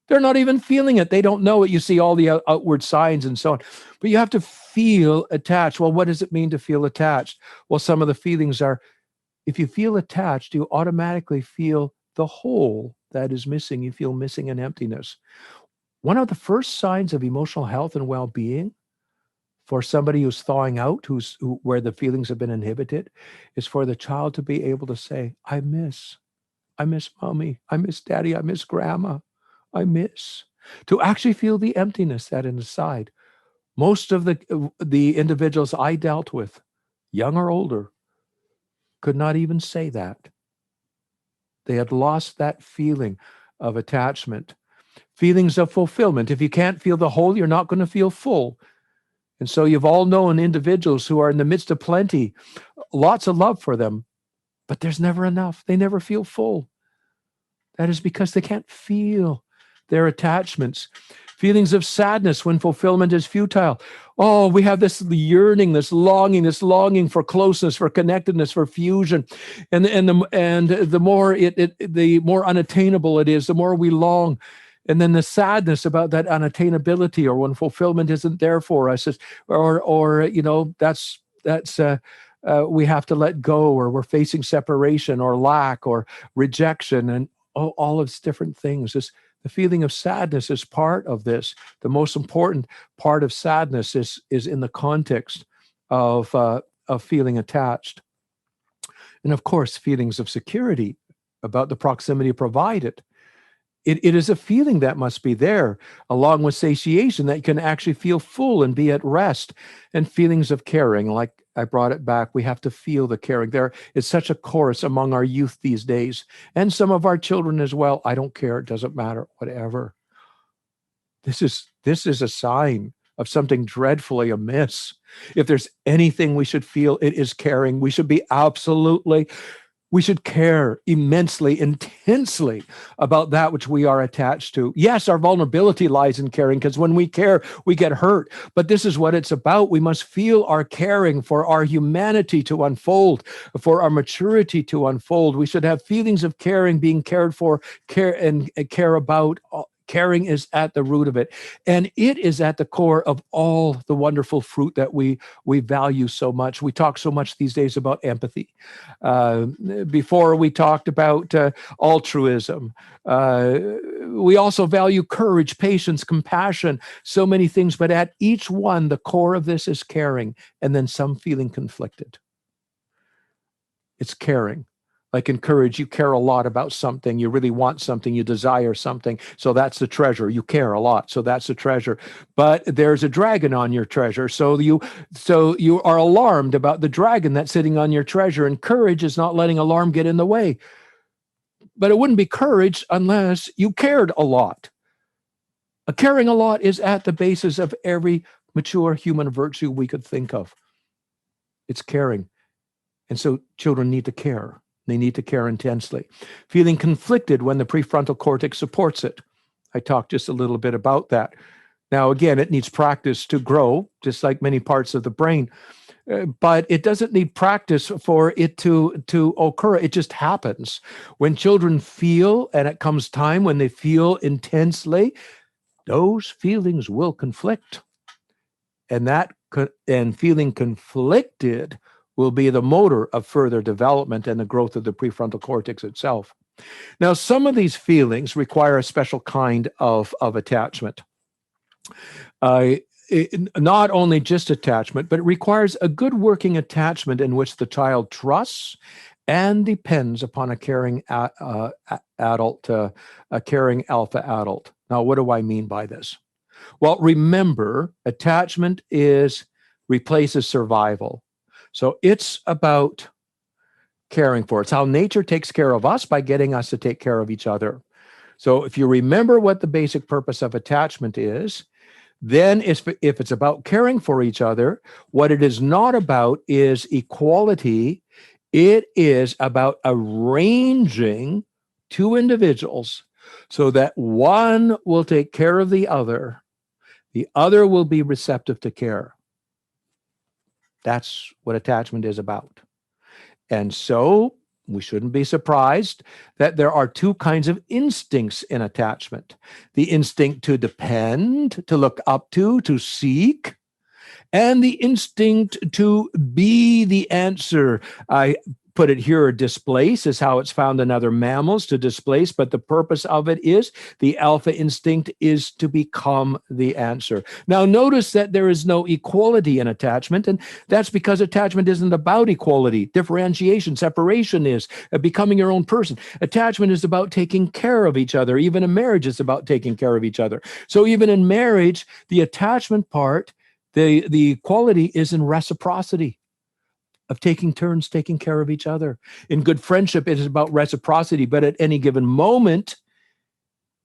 They're not even feeling it. They don't know it. You see all the outward signs and so on. But you have to feel attached. Well, what does it mean to feel attached? Well, some of the feelings are, if you feel attached, you automatically feel the hole that is missing. You feel missing and emptiness. One of the first signs of emotional health and well-being for somebody who's thawing out, where the feelings have been inhibited, is for the child to be able to say, I miss mommy, I miss daddy, I miss grandma, I miss. To actually feel the emptiness that inside. Most of the individuals I dealt with, young or older, could not even say that. They had lost that feeling of attachment. Feelings of fulfillment. If you can't feel the whole, you're not going to feel full. And so you've all known individuals who are in the midst of plenty, lots of love for them, but there's never enough. They never feel full. That is because they can't feel their attachments. Feelings of sadness when fulfillment is futile. Oh, we have this yearning, this longing for closeness, for connectedness, for fusion, and the more unattainable it is, the more we long. And then the sadness about that unattainability, or when fulfillment isn't there for us, we have to let go, or we're facing separation or lack or rejection, and all of these different things. The feeling of sadness is part of this. The most important part of sadness is in the context of feeling attached. And of course, feelings of security about the proximity provided. It is a feeling that must be there, along with satiation, that you can actually feel full and be at rest. And feelings of caring, like I brought it back, we have to feel the caring. There is such a chorus among our youth these days, and some of our children as well. I don't care, it doesn't matter, whatever. This is a sign of something dreadfully amiss. If there's anything we should feel, it is caring. We should care immensely, intensely about that which we are attached to. Yes, our vulnerability lies in caring, because when we care, we get hurt. But this is what it's about. We must feel our caring for our humanity to unfold, for our maturity to unfold. We should have feelings of caring, being cared for, care about. Caring is at the root of it. And it is at the core of all the wonderful fruit that we value so much. We talk so much these days about empathy. Before we talked about altruism. We also value courage, patience, compassion, so many things. But at each one, the core of this is caring, and then some feeling conflicted. It's caring. Like in courage, you care a lot about something. You really want something. You desire something. So that's the treasure. You care a lot. So that's the treasure. But there's a dragon on your treasure. So you are alarmed about the dragon that's sitting on your treasure. And courage is not letting alarm get in the way. But it wouldn't be courage unless you cared a lot. Caring a lot is at the basis of every mature human virtue we could think of. It's caring. And so children need to care. They need to care intensely. Feeling conflicted when the prefrontal cortex supports it. I talked just a little bit about that. Now, again, it needs practice to grow, just like many parts of the brain. But it doesn't need practice for it to occur. It just happens. When children feel, and it comes time when they feel intensely, those feelings will conflict. And feeling conflicted will be the motor of further development and the growth of the prefrontal cortex itself. Now, some of these feelings require a special kind of attachment. Not only just attachment, but it requires a good working attachment in which the child trusts and depends upon a caring adult, a caring alpha adult. Now, what do I mean by this? Well, remember, attachment replaces survival. So it's about caring for. It's how nature takes care of us by getting us to take care of each other. So if you remember what the basic purpose of attachment is, then if it's about caring for each other, what it is not about is equality. It is about arranging two individuals so that one will take care of the other will be receptive to care. That's what attachment is about. And so we shouldn't be surprised that there are two kinds of instincts in attachment. The instinct to depend, to look up to seek, and the instinct to be the answer. I put it here, displace is how it's found in other mammals, to displace, but the purpose of it is the alpha instinct is to become the answer. Now, notice that there is no equality in attachment, and that's because attachment isn't about equality. Differentiation, separation is becoming your own person. Attachment is about taking care of each other. Even in marriage, it's about taking care of each other. So even in marriage, the attachment part, the equality is in reciprocity, of taking turns, taking care of each other. In good friendship, it is about reciprocity, but at any given moment,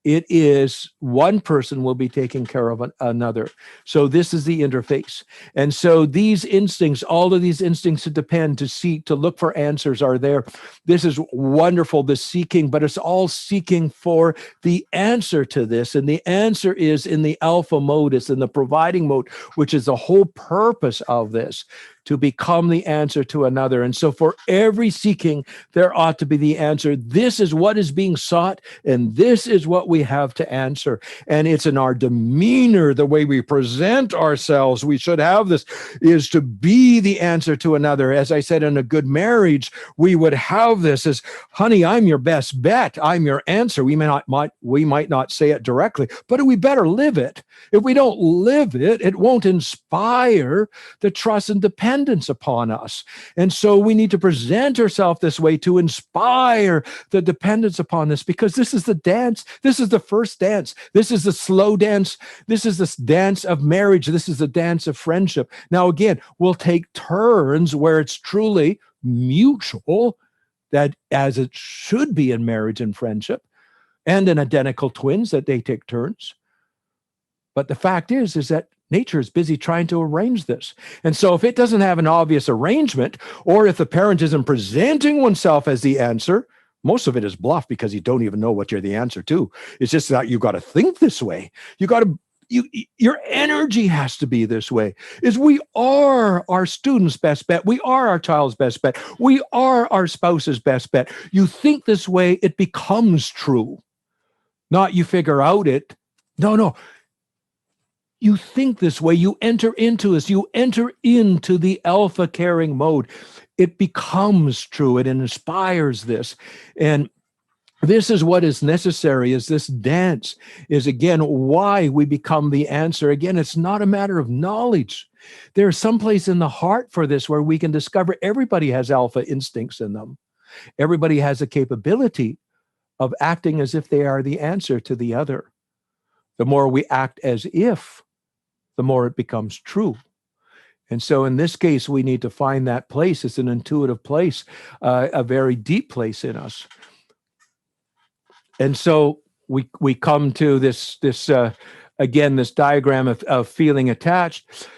it is one person will be taking care of another. So this is the interface. And so these instincts, all of these instincts to depend, to seek, to look for answers are there. This is wonderful, the seeking, but it's all seeking for the answer to this. And the answer is in the alpha mode, it's in the providing mode, which is the whole purpose of this, to become the answer to another. And so for every seeking, there ought to be the answer. This is what is being sought, and this is what we have to answer. And it's in our demeanor, the way we present ourselves. We should have this, is to be the answer to another. As I said, in a good marriage, we would have this as, honey, I'm your best bet. I'm your answer. We might not say it directly, but we better live it. If we don't live it, it won't inspire the trust and dependence upon us. And so we need to present ourselves this way to inspire the dependence upon this, because this is the dance. This is the first dance. This is the slow dance. This is the dance of marriage. This is the dance of friendship. Now, again, we'll take turns where it's truly mutual, that as it should be in marriage and friendship, and in identical twins, that they take turns. But the fact is that nature is busy trying to arrange this. And so if it doesn't have an obvious arrangement, or if the parent isn't presenting oneself as the answer, most of it is bluff, because you don't even know what you're the answer to. It's just that you got to think this way. Your energy has to be this way. Is we are our student's best bet. We are our child's best bet. We are our spouse's best bet. You think this way, it becomes true. Not you figure out it. No. You think this way, you enter into this, you enter into the alpha caring mode. It becomes true. It inspires this. And this is what is necessary, is this dance, is again why we become the answer. Again, it's not a matter of knowledge. There's some place in the heart for this where we can discover everybody has alpha instincts in them. Everybody has a capability of acting as if they are the answer to the other. The more we act as if, the more it becomes true. And so in this case, we need to find that place. It's an intuitive place, a very deep place in us. And so we come to this again, this diagram of feeling attached.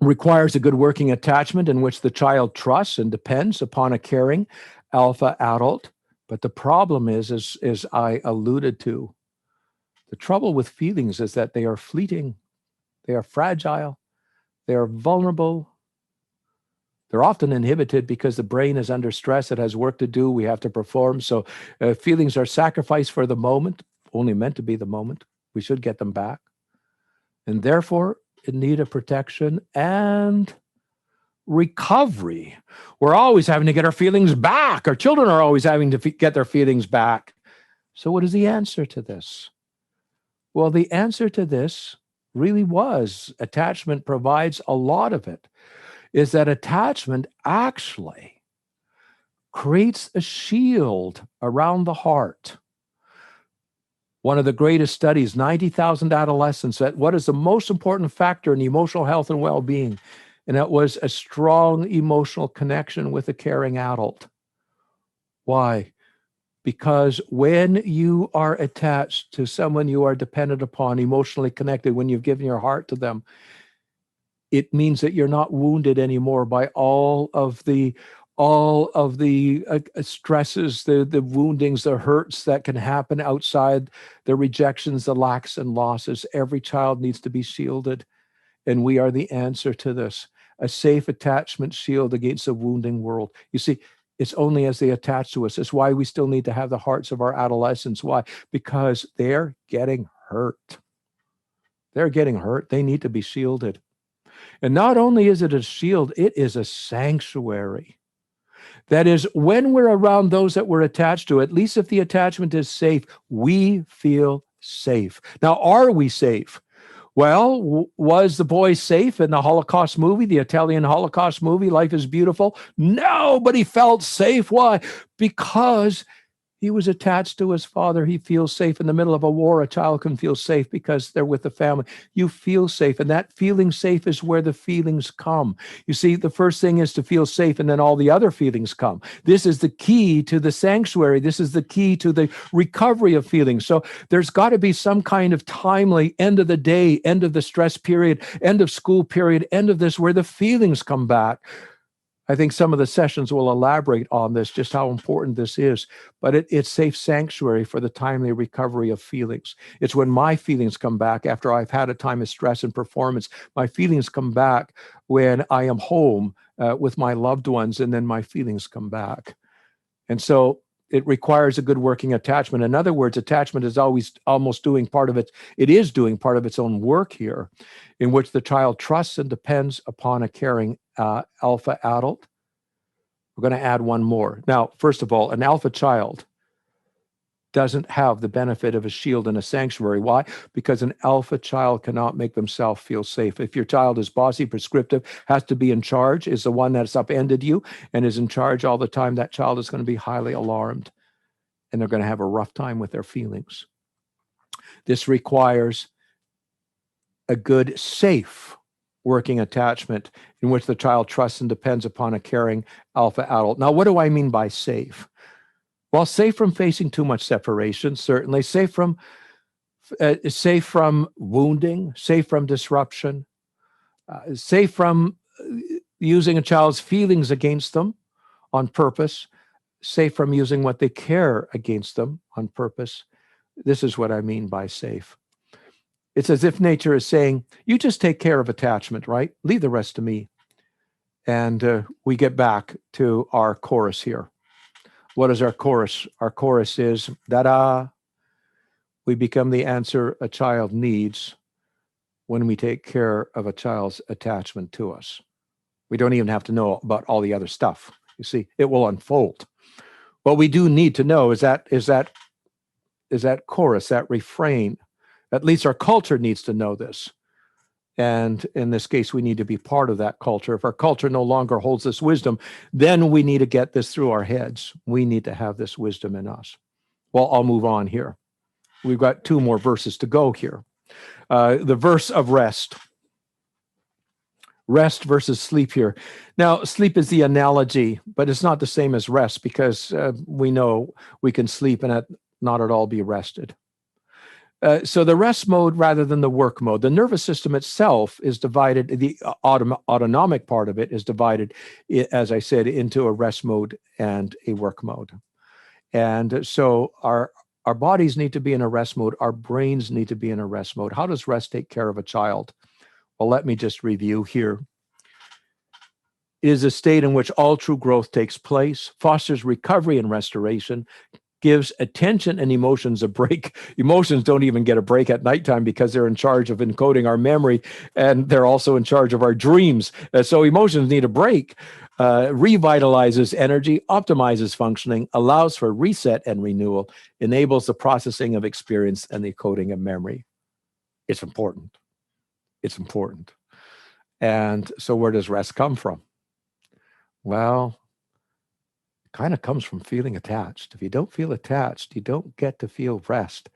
Requires a good working attachment in which the child trusts and depends upon a caring alpha adult. But the problem is, as I alluded to, the trouble with feelings is that they are fleeting, they are fragile, they are vulnerable. They're often inhibited because the brain is under stress. It has work to do. We have to perform. So feelings are sacrificed for the moment, only meant to be the moment. We should get them back. And therefore, in need of protection and recovery. We're always having to get our feelings back. Our children are always having to get their feelings back. So what is the answer to this? Well, the answer to this really was, attachment provides a lot of it, is that attachment actually creates a shield around the heart. One of the greatest studies, 90,000 adolescents, that what is the most important factor in emotional health and well-being? And that was a strong emotional connection with a caring adult. Why? Because when you are attached to someone you are dependent upon, emotionally connected, when you've given your heart to them, it means that you're not wounded anymore by all of the stresses, the woundings, the hurts that can happen outside, the rejections, the lacks and losses. Every child needs to be shielded. And we are the answer to this, a safe attachment shield against a wounding world. You see, it's only as they attach to us. It's why we still need to have the hearts of our adolescents. Why? Because they're getting hurt. They're getting hurt. They need to be shielded. And not only is it a shield, it is a sanctuary. That is, when we're around those that we're attached to, at least if the attachment is safe, we feel safe. Now, are we safe? Well, was the boy safe in the Holocaust movie, the Italian Holocaust movie, Life is Beautiful? No, but he felt safe. Why? Because he was attached to his father. He feels safe. In the middle of a war, a child can feel safe because they're with the family. You feel safe, and that feeling safe is where the feelings come. You see, the first thing is to feel safe, and then all the other feelings come. This is the key to the sanctuary. This is the key to the recovery of feelings. So there's got to be some kind of timely end of the day, end of the stress period, end of school period, end of this, where the feelings come back. I think some of the sessions will elaborate on this, just how important this is. But it's safe sanctuary for the timely recovery of feelings. It's when my feelings come back after I've had a time of stress and performance. My feelings come back when I am home with my loved ones, and then my feelings come back. And so it requires a good working attachment. In other words, attachment is always almost doing part of it. It is doing part of its own work here, in which the child trusts and depends upon a caring alpha adult. We're going to add one more. Now, first of all, an alpha child doesn't have the benefit of a shield and a sanctuary. Why? Because an alpha child cannot make themselves feel safe. If your child is bossy, prescriptive, has to be in charge, is the one that's upended you and is in charge all the time, that child is going to be highly alarmed, and they're going to have a rough time with their feelings. This requires a good, safe working attachment in which the child trusts and depends upon a caring alpha adult. Now, what do I mean by safe? Well, safe from facing too much separation, certainly. Safe from wounding, safe from disruption, safe from using a child's feelings against them on purpose, safe from using what they care against them on purpose. This is what I mean by safe. It's as if nature is saying, you just take care of attachment, right? Leave the rest to me. And we get back to our chorus here. What is our chorus? Our chorus is, da-da, we become the answer a child needs when we take care of a child's attachment to us. We don't even have to know about all the other stuff. You see, it will unfold. What we do need to know is that chorus, that refrain. At least our culture needs to know this. And in this case, we need to be part of that culture. If our culture no longer holds this wisdom, then we need to get this through our heads. We need to have this wisdom in us. Well, I'll move on here. We've got 2 more verses to go here. The verse of rest. Rest versus sleep here. Now, sleep is the analogy, but it's not the same as rest, because we know we can sleep and not at all be rested. So the rest mode rather than the work mode. The nervous system itself is divided, the autonomic part of it is divided, as I said, into a rest mode and a work mode. And so our bodies need to be in a rest mode. Our brains need to be in a rest mode. How does rest take care of a child? Well, let me just review here. It is a state in which all true growth takes place, fosters recovery and restoration, gives attention and emotions a break. Emotions don't even get a break at nighttime because they're in charge of encoding our memory, and they're also in charge of our dreams. So emotions need a break. Revitalizes energy, optimizes functioning, allows for reset and renewal, enables the processing of experience and the coding of memory. It's important. It's important. And so where does rest come from? Well, it kind of comes from feeling attached. If you don't feel attached, you don't get to feel rest.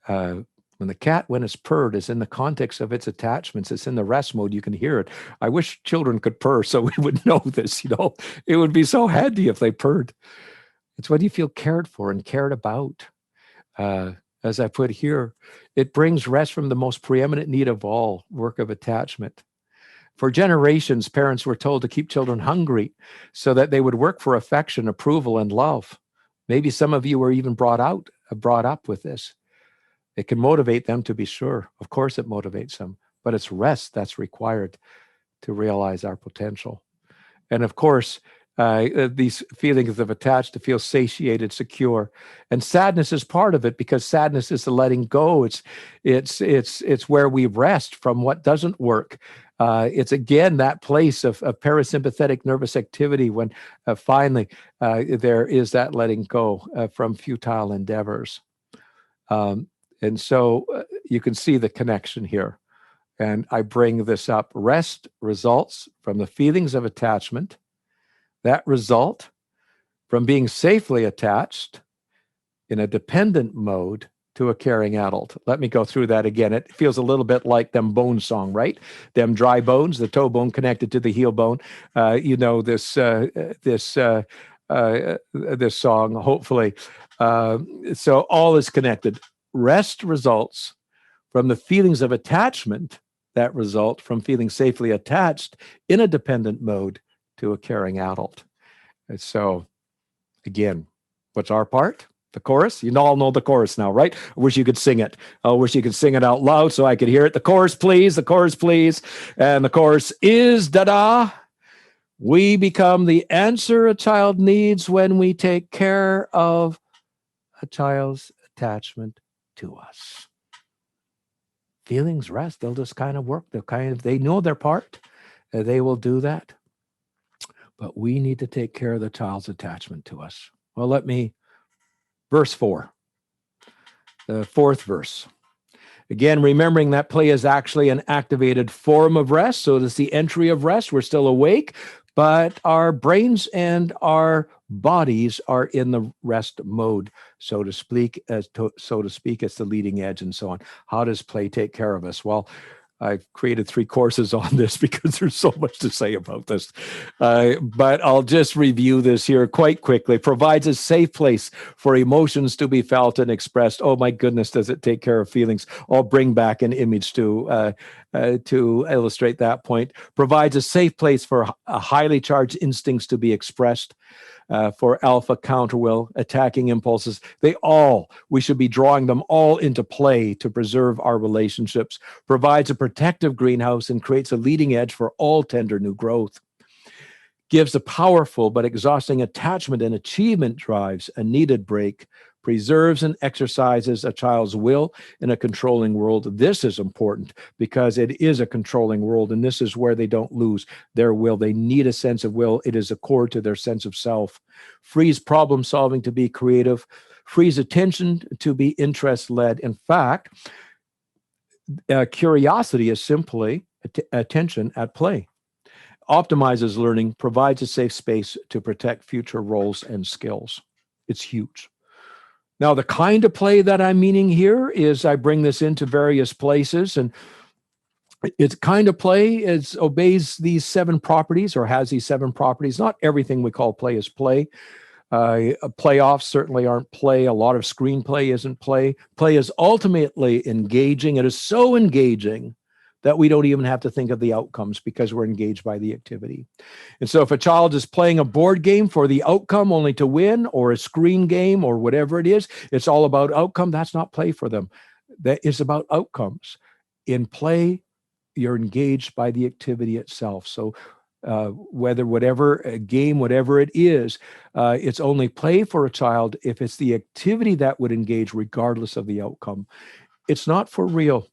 When the cat, when it's purred, is in the context of its attachments, it's in the rest mode, you can hear it. I wish children could purr so we would know this, It would be so handy if they purred. It's when you feel cared for and cared about. As I put here, it brings rest from the most preeminent need of all, work of attachment. For generations, parents were told to keep children hungry so that they would work for affection, approval, and love. Maybe some of you were even brought up with this. It can motivate them, to be sure. Of course it motivates them, but it's rest that's required to realize our potential. And of course, these feelings of attached, to feel satiated, secure, and sadness is part of it, because sadness is the letting go. It's where we rest from what doesn't work. It's again that place of parasympathetic nervous activity when finally there is that letting go from futile endeavors. And so you can see the connection here. And I bring this up. Rest results from the feelings of attachment that result from being safely attached in a dependent mode to a caring adult. Let me go through that again. It feels a little bit like them bone song, right? Them dry bones, the toe bone connected to the heel bone. This song, hopefully. So all is connected. Rest results from the feelings of attachment that result from feeling safely attached in a dependent mode to a caring adult. And so, again, what's our part? The chorus? You all know the chorus now, right? I wish you could sing it. I wish you could sing it out loud so I could hear it. The chorus, please. The chorus, please. And the chorus is, da-da. We become the answer a child needs when we take care of a child's attachment to us. Feelings rest. They'll just kind of work. They know their part. They will do that. But we need to take care of the child's attachment to us. Well, verse 4, the 4th verse. Again, remembering that play is actually an activated form of rest. So it is the entry of rest. We're still awake, but our brains and our bodies are in the rest mode, so to speak. It's the leading edge and so on. How does play take care of us? Well, I've created 3 courses on this because there's so much to say about this. But I'll just review this here quite quickly. Provides a safe place for emotions to be felt and expressed. Oh my goodness, does it take care of feelings? I'll bring back an image to illustrate that point. Provides a safe place for highly charged instincts to be expressed. For alpha counterwill, attacking impulses. We should be drawing them all into play to preserve our relationships. Provides a protective greenhouse and creates a leading edge for all tender new growth. Gives a powerful but exhausting attachment and achievement drives a needed break. Preserves and exercises a child's will in a controlling world. This is important because it is a controlling world, and this is where they don't lose their will. They need a sense of will. It is a core to their sense of self. Frees problem solving to be creative. Frees attention to be interest-led. In fact, Curiosity is simply attention at play. Optimizes learning, provides a safe space to protect future roles and skills. It's huge. Now, the kind of play that I'm meaning here is I bring this into various places, and it's kind of play is obeys these 7 properties or has these 7 properties. Not everything we call play is play. Playoffs certainly aren't play. A lot of screenplay isn't play. Play is ultimately engaging. It is so engaging that we don't even have to think of the outcomes because we're engaged by the activity. And so if a child is playing a board game for the outcome only to win, or a screen game or whatever it is, it's all about outcome. That's not play for them. That is about outcomes. In play, you're engaged by the activity itself. So whatever game, whatever it is, it's only play for a child if it's the activity that would engage regardless of the outcome. It's not for real.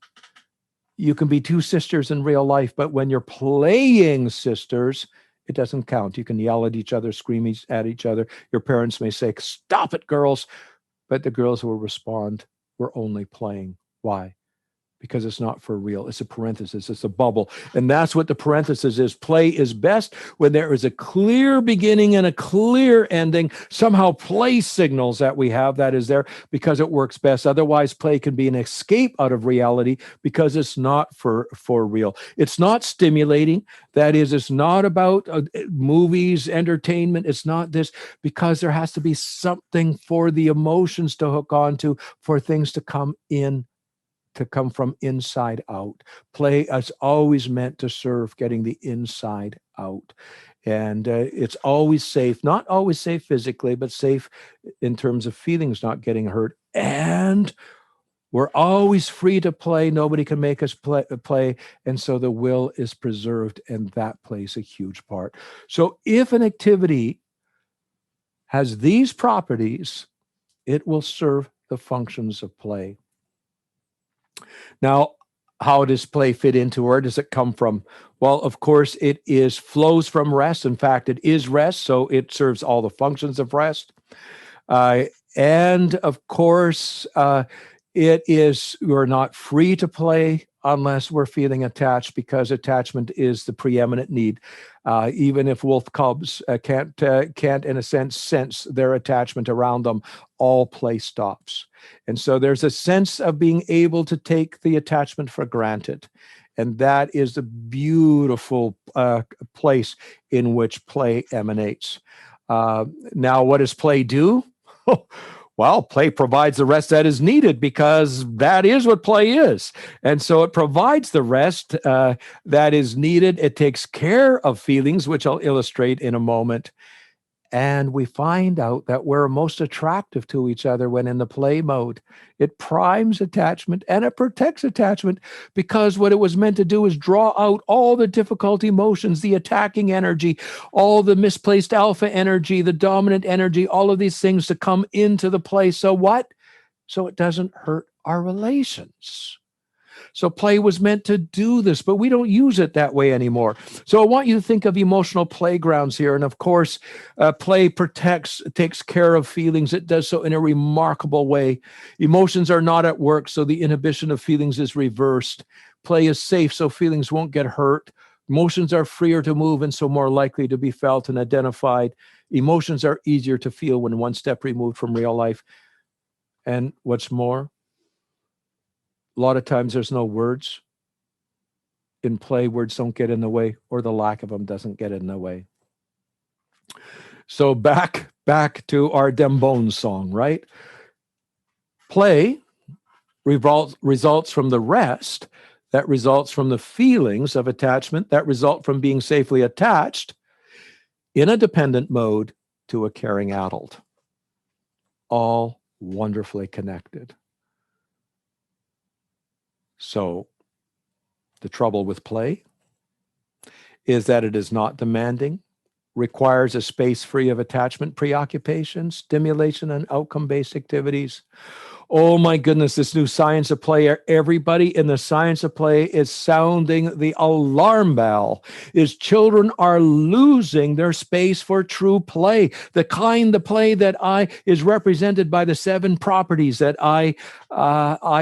You can be 2 sisters in real life, but when you're playing sisters, it doesn't count. You can yell at each other, scream at each other. Your parents may say, "Stop it, girls," but the girls will respond, "We're only playing." Why? Because it's not for real. It's a parenthesis. It's a bubble. And that's what the parenthesis is. Play is best when there is a clear beginning and a clear ending. Somehow play signals that we have that is there because it works best. Otherwise, play can be an escape out of reality because it's not for real. It's not stimulating. That is, it's not about movies, entertainment. It's not this, because there has to be something for the emotions to hook onto, for things to come from inside out. Play is always meant to serve getting the inside out. And it's always safe, not always safe physically, but safe in terms of feelings not getting hurt. And we're always free to play. Nobody can make us play. And so the will is preserved, and that plays a huge part. So if an activity has these properties, it will serve the functions of play. Now, how does play fit into, where does it come from? Well, of course, it flows from rest. In fact, it is rest, so it serves all the functions of rest. And of course, we're not free to play unless we're feeling attached, because attachment is the preeminent need. Even if wolf cubs can't, in a sense their attachment around them, all play stops. And so there's a sense of being able to take the attachment for granted. And that is the beautiful place in which play emanates. Now, what does play do? Well, play provides the rest that is needed, because that is what play is. And so it provides the rest that is needed. It takes care of feelings, which I'll illustrate in a moment. And we find out that we're most attractive to each other when in the play mode. It primes attachment and it protects attachment, because what it was meant to do is draw out all the difficult emotions, the attacking energy, all the misplaced alpha energy, the dominant energy, all of these things to come into the play. So what? So it doesn't hurt our relations. So play was meant to do this, but we don't use it that way anymore. So I want you to think of emotional playgrounds here. And of course, play takes care of feelings. It does so in a remarkable way. Emotions are not at work, so the inhibition of feelings is reversed. Play is safe, so feelings won't get hurt. Emotions are freer to move and so more likely to be felt and identified. Emotions are easier to feel when one step removed from real life. And what's more, a lot of times there's no words. In play, words don't get in the way, or the lack of them doesn't get in the way. So back to our Dem Bones song, right? Play results from the rest that results from the feelings of attachment that result from being safely attached in a dependent mode to a caring adult. All wonderfully connected. So the trouble with play is that it is not demanding, requires a space free of attachment, preoccupation, stimulation, and outcome-based activities. Oh my goodness, this new science of play, everybody in the science of play is sounding the alarm bell. Is children are losing their space for true play. The kind of play that is represented by the 7 properties that I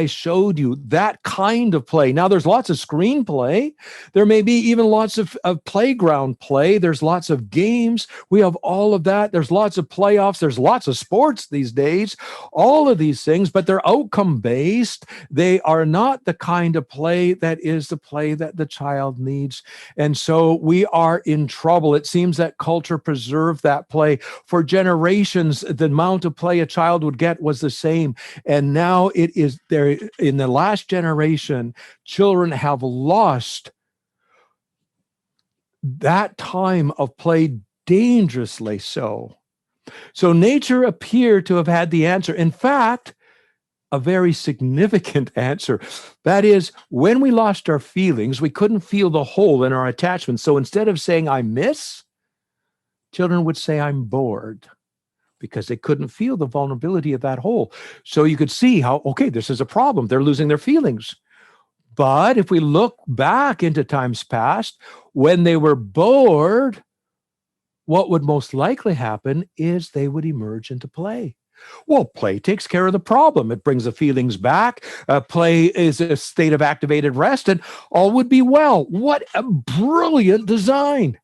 showed you. That kind of play. Now there's lots of screenplay. There may be even lots of playground play. There's lots of games. We have all of that. There's lots of playoffs. There's lots of sports these days. All of these things, but they're outcome based. They are not the kind of play that is the play that the child needs. And so we are in trouble. It seems that culture preserved that play. For generations, the amount of play a child would get was the same. And now it is there in the last generation, children have lost that time of play, dangerously so. So nature appeared to have had the answer. In fact, a very significant answer. That is, when we lost our feelings, we couldn't feel the hole in our attachment. So instead of saying, I miss, children would say, I'm bored, because they couldn't feel the vulnerability of that hole. So you could see how, okay, this is a problem. They're losing their feelings. But if we look back into times past, when they were bored, what would most likely happen is they would emerge into play. Well, play takes care of the problem. It brings the feelings back. Play is a state of activated rest, and all would be well. What a brilliant design.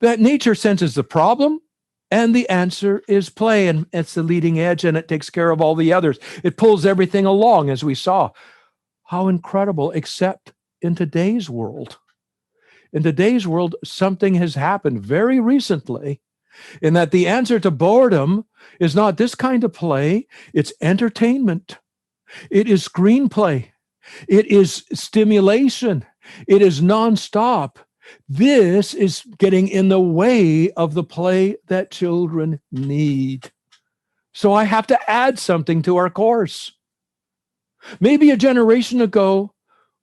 That nature senses the problem, and the answer is play, and it's the leading edge, and it takes care of all the others. It pulls everything along, as we saw. How incredible, except in today's world. In today's world, something has happened very recently in that the answer to boredom is not this kind of play, it's entertainment. It is screenplay. It is stimulation. It is nonstop. This is getting in the way of the play that children need. So I have to add something to our course. Maybe a generation ago,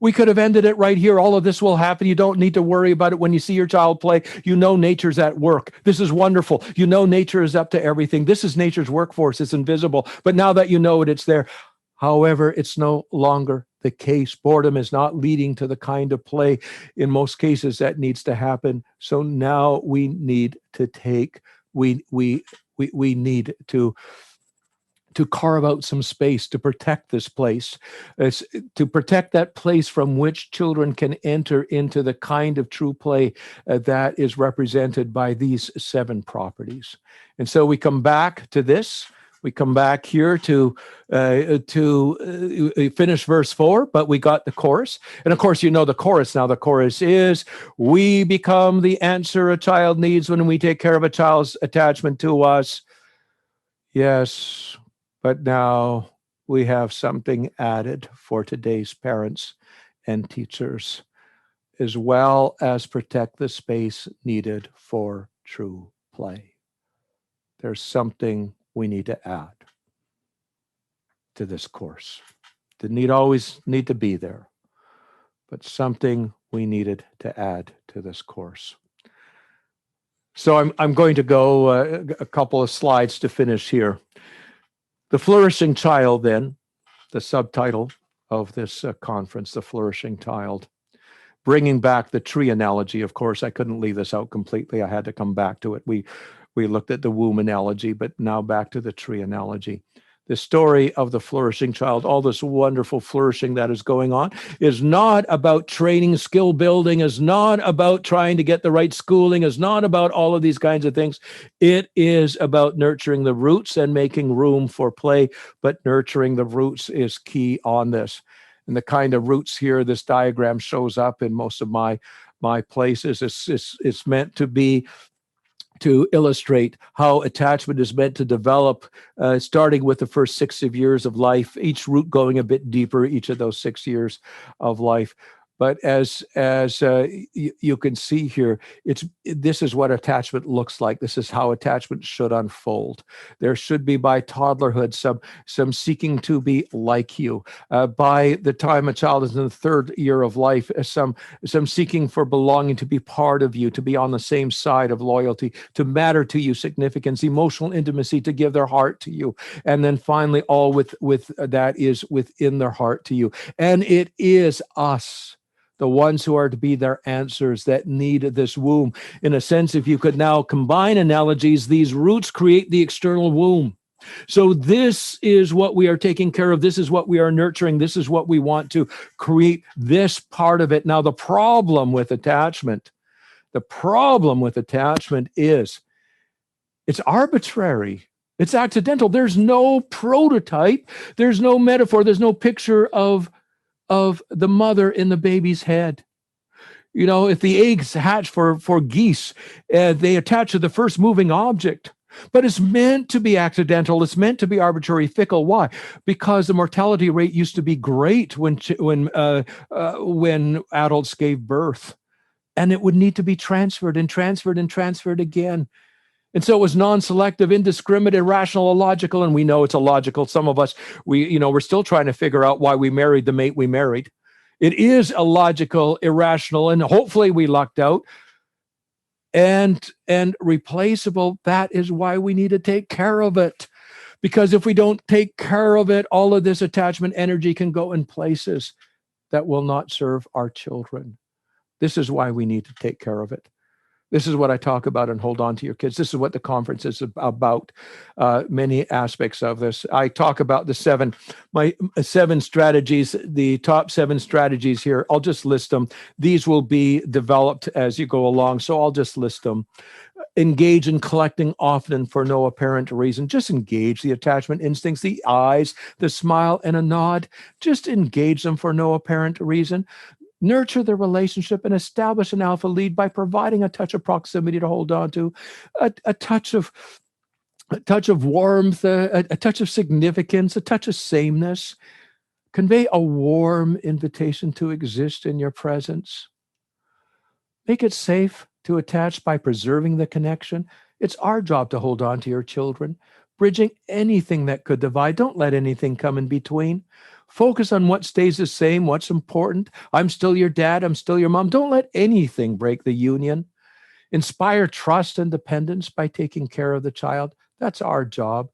we could have ended it right here. All of this will happen. You don't need to worry about it when you see your child play. You know nature's at work. This is wonderful. You know nature is up to everything. This is nature's workforce. It's invisible. But now that you know it, it's there. However, it's no longer the case. Boredom is not leading to the kind of play in most cases that needs to happen. So now we need to need to carve out some space to protect this place, to protect that place from which children can enter into the kind of true play that is represented by these 7 properties. And so we come back to this. We come back here to finish verse 4, but we got the chorus. And of course, you know the chorus now. The chorus is, we become the answer a child needs when we take care of a child's attachment to us. Yes, but now we have something added for today's parents and teachers, as well as protect the space needed for true play. There's something we need to add to this course. Didn't always need to be there, but something we needed to add to this course. So I'm going to go a couple of slides to finish here. The flourishing child, then, the subtitle of this conference, the flourishing child. Bringing back the tree analogy, of course, I couldn't leave this out completely. I had to come back to it. We looked at the womb analogy, but now back to the tree analogy. The story of the flourishing child, all this wonderful flourishing that is going on, is not about training, skill building, is not about trying to get the right schooling, is not about all of these kinds of things. It is about nurturing the roots and making room for play, but nurturing the roots is key on this. And the kind of roots here, this diagram shows up in most of my places. It's meant to illustrate how attachment is meant to develop, starting with the first 6 years of life, each root going a bit deeper, each of those 6 years of life. But as you can see here, this is what attachment looks like. This is how attachment should unfold. There should be by toddlerhood some seeking to be like you. By the time a child is in the third year of life, some seeking for belonging, to be part of you, to be on the same side of loyalty, to matter to you, significance, emotional intimacy, to give their heart to you, and then finally all with that is within their heart to you. And it is us, the ones who are to be their answers, that need this womb. In a sense, if you could now combine analogies, these roots create the external womb. So this is what we are taking care of. This is what we are nurturing. This is what we want to create, this part of it. Now, the problem with attachment is it's arbitrary. It's accidental. There's no prototype. There's no metaphor. There's no picture of the mother in the baby's head. You know, if the eggs hatch for geese, they attach to the first moving object. But it's meant to be accidental. It's meant to be arbitrary, fickle. Why? Because the mortality rate used to be great when adults gave birth, and it would need to be transferred and transferred and transferred again. And so it was non-selective, indiscriminate, irrational, illogical, and we know it's illogical. Some of us, we're still trying to figure out why we married the mate we married. It is illogical, irrational, and hopefully we lucked out. And replaceable. That is why we need to take care of it. Because if we don't take care of it, all of this attachment energy can go in places that will not serve our children. This is why we need to take care of it. This is what I talk about and Hold On to Your Kids. This is what the conference is about, many aspects of this. I talk about my seven strategies, the top 7 strategies here. I'll just list them. These will be developed as you go along, so I'll just list them. Engage in collecting often for no apparent reason. Just engage the attachment instincts, the eyes, the smile, and a nod. Just engage them for no apparent reason. Nurture the relationship and establish an alpha lead by providing a touch of proximity to hold on to, a touch of warmth, a touch of significance, a touch of sameness. Convey a warm invitation to exist in your presence. Make it safe to attach by preserving the connection. It's our job to hold on to your children, bridging anything that could divide. Don't let anything come in between. Focus on what stays the same, what's important. I'm still your dad. I'm still your mom. Don't let anything break the union. Inspire trust and dependence by taking care of the child. That's our job.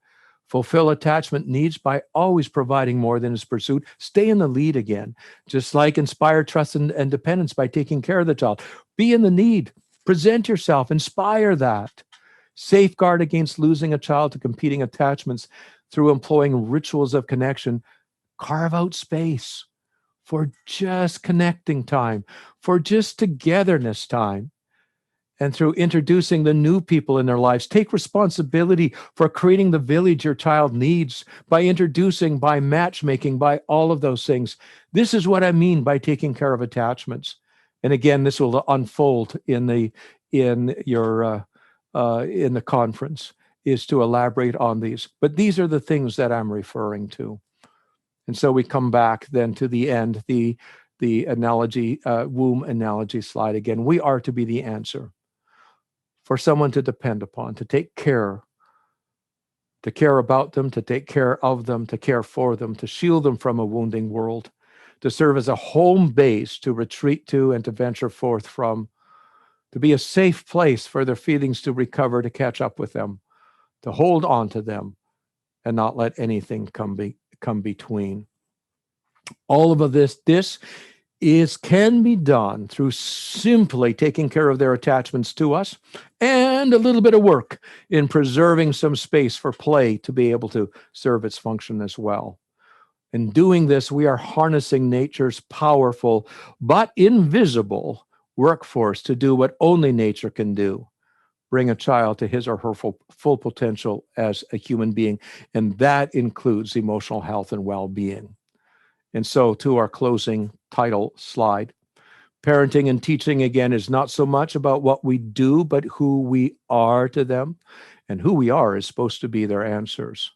Fulfill attachment needs by always providing more than is pursued. Stay in the lead again. Just like inspire trust and dependence by taking care of the child. Be in the need. Present yourself. Inspire that. Safeguard against losing a child to competing attachments through employing rituals of connection. Carve out space for just connecting time, for just togetherness time. And through introducing the new people in their lives, take responsibility for creating the village your child needs by introducing, by matchmaking, by all of those things. This is what I mean by taking care of attachments. And again, this will unfold in the conference, is to elaborate on these. But these are the things that I'm referring to. And so we come back then to the end, the analogy, womb analogy slide again. We are to be the answer for someone to depend upon, to take care, to care about them, to take care of them, to care for them, to shield them from a wounding world, to serve as a home base to retreat to and to venture forth from, to be a safe place for their feelings to recover, to catch up with them, to hold on to them, and not let anything come between. All of this can be done through simply taking care of their attachments to us and a little bit of work in preserving some space for play to be able to serve its function as well. In doing this, we are harnessing nature's powerful but invisible workforce to do what only nature can do. Bring a child to his or her full potential as a human being, and that includes emotional health and well-being. And so to our closing title slide, parenting and teaching, again, is not so much about what we do, but who we are to them. And who we are is supposed to be their answers.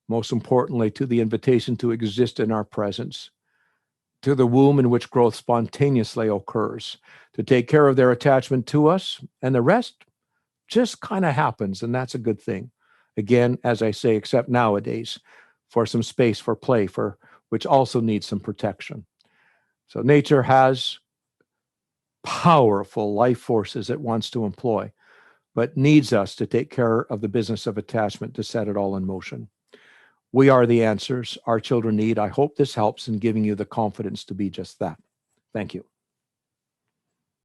Most importantly, to the invitation to exist in our presence. to the womb in which growth spontaneously occurs, to take care of their attachment to us, and the rest just kind of happens, and that's a good thing. Again, as I say, except nowadays, for some space for play, for which also needs some protection. So nature has powerful life forces it wants to employ, but needs us to take care of the business of attachment to set it all in motion. We are the answers our children need. I hope this helps in giving you the confidence to be just that. Thank you.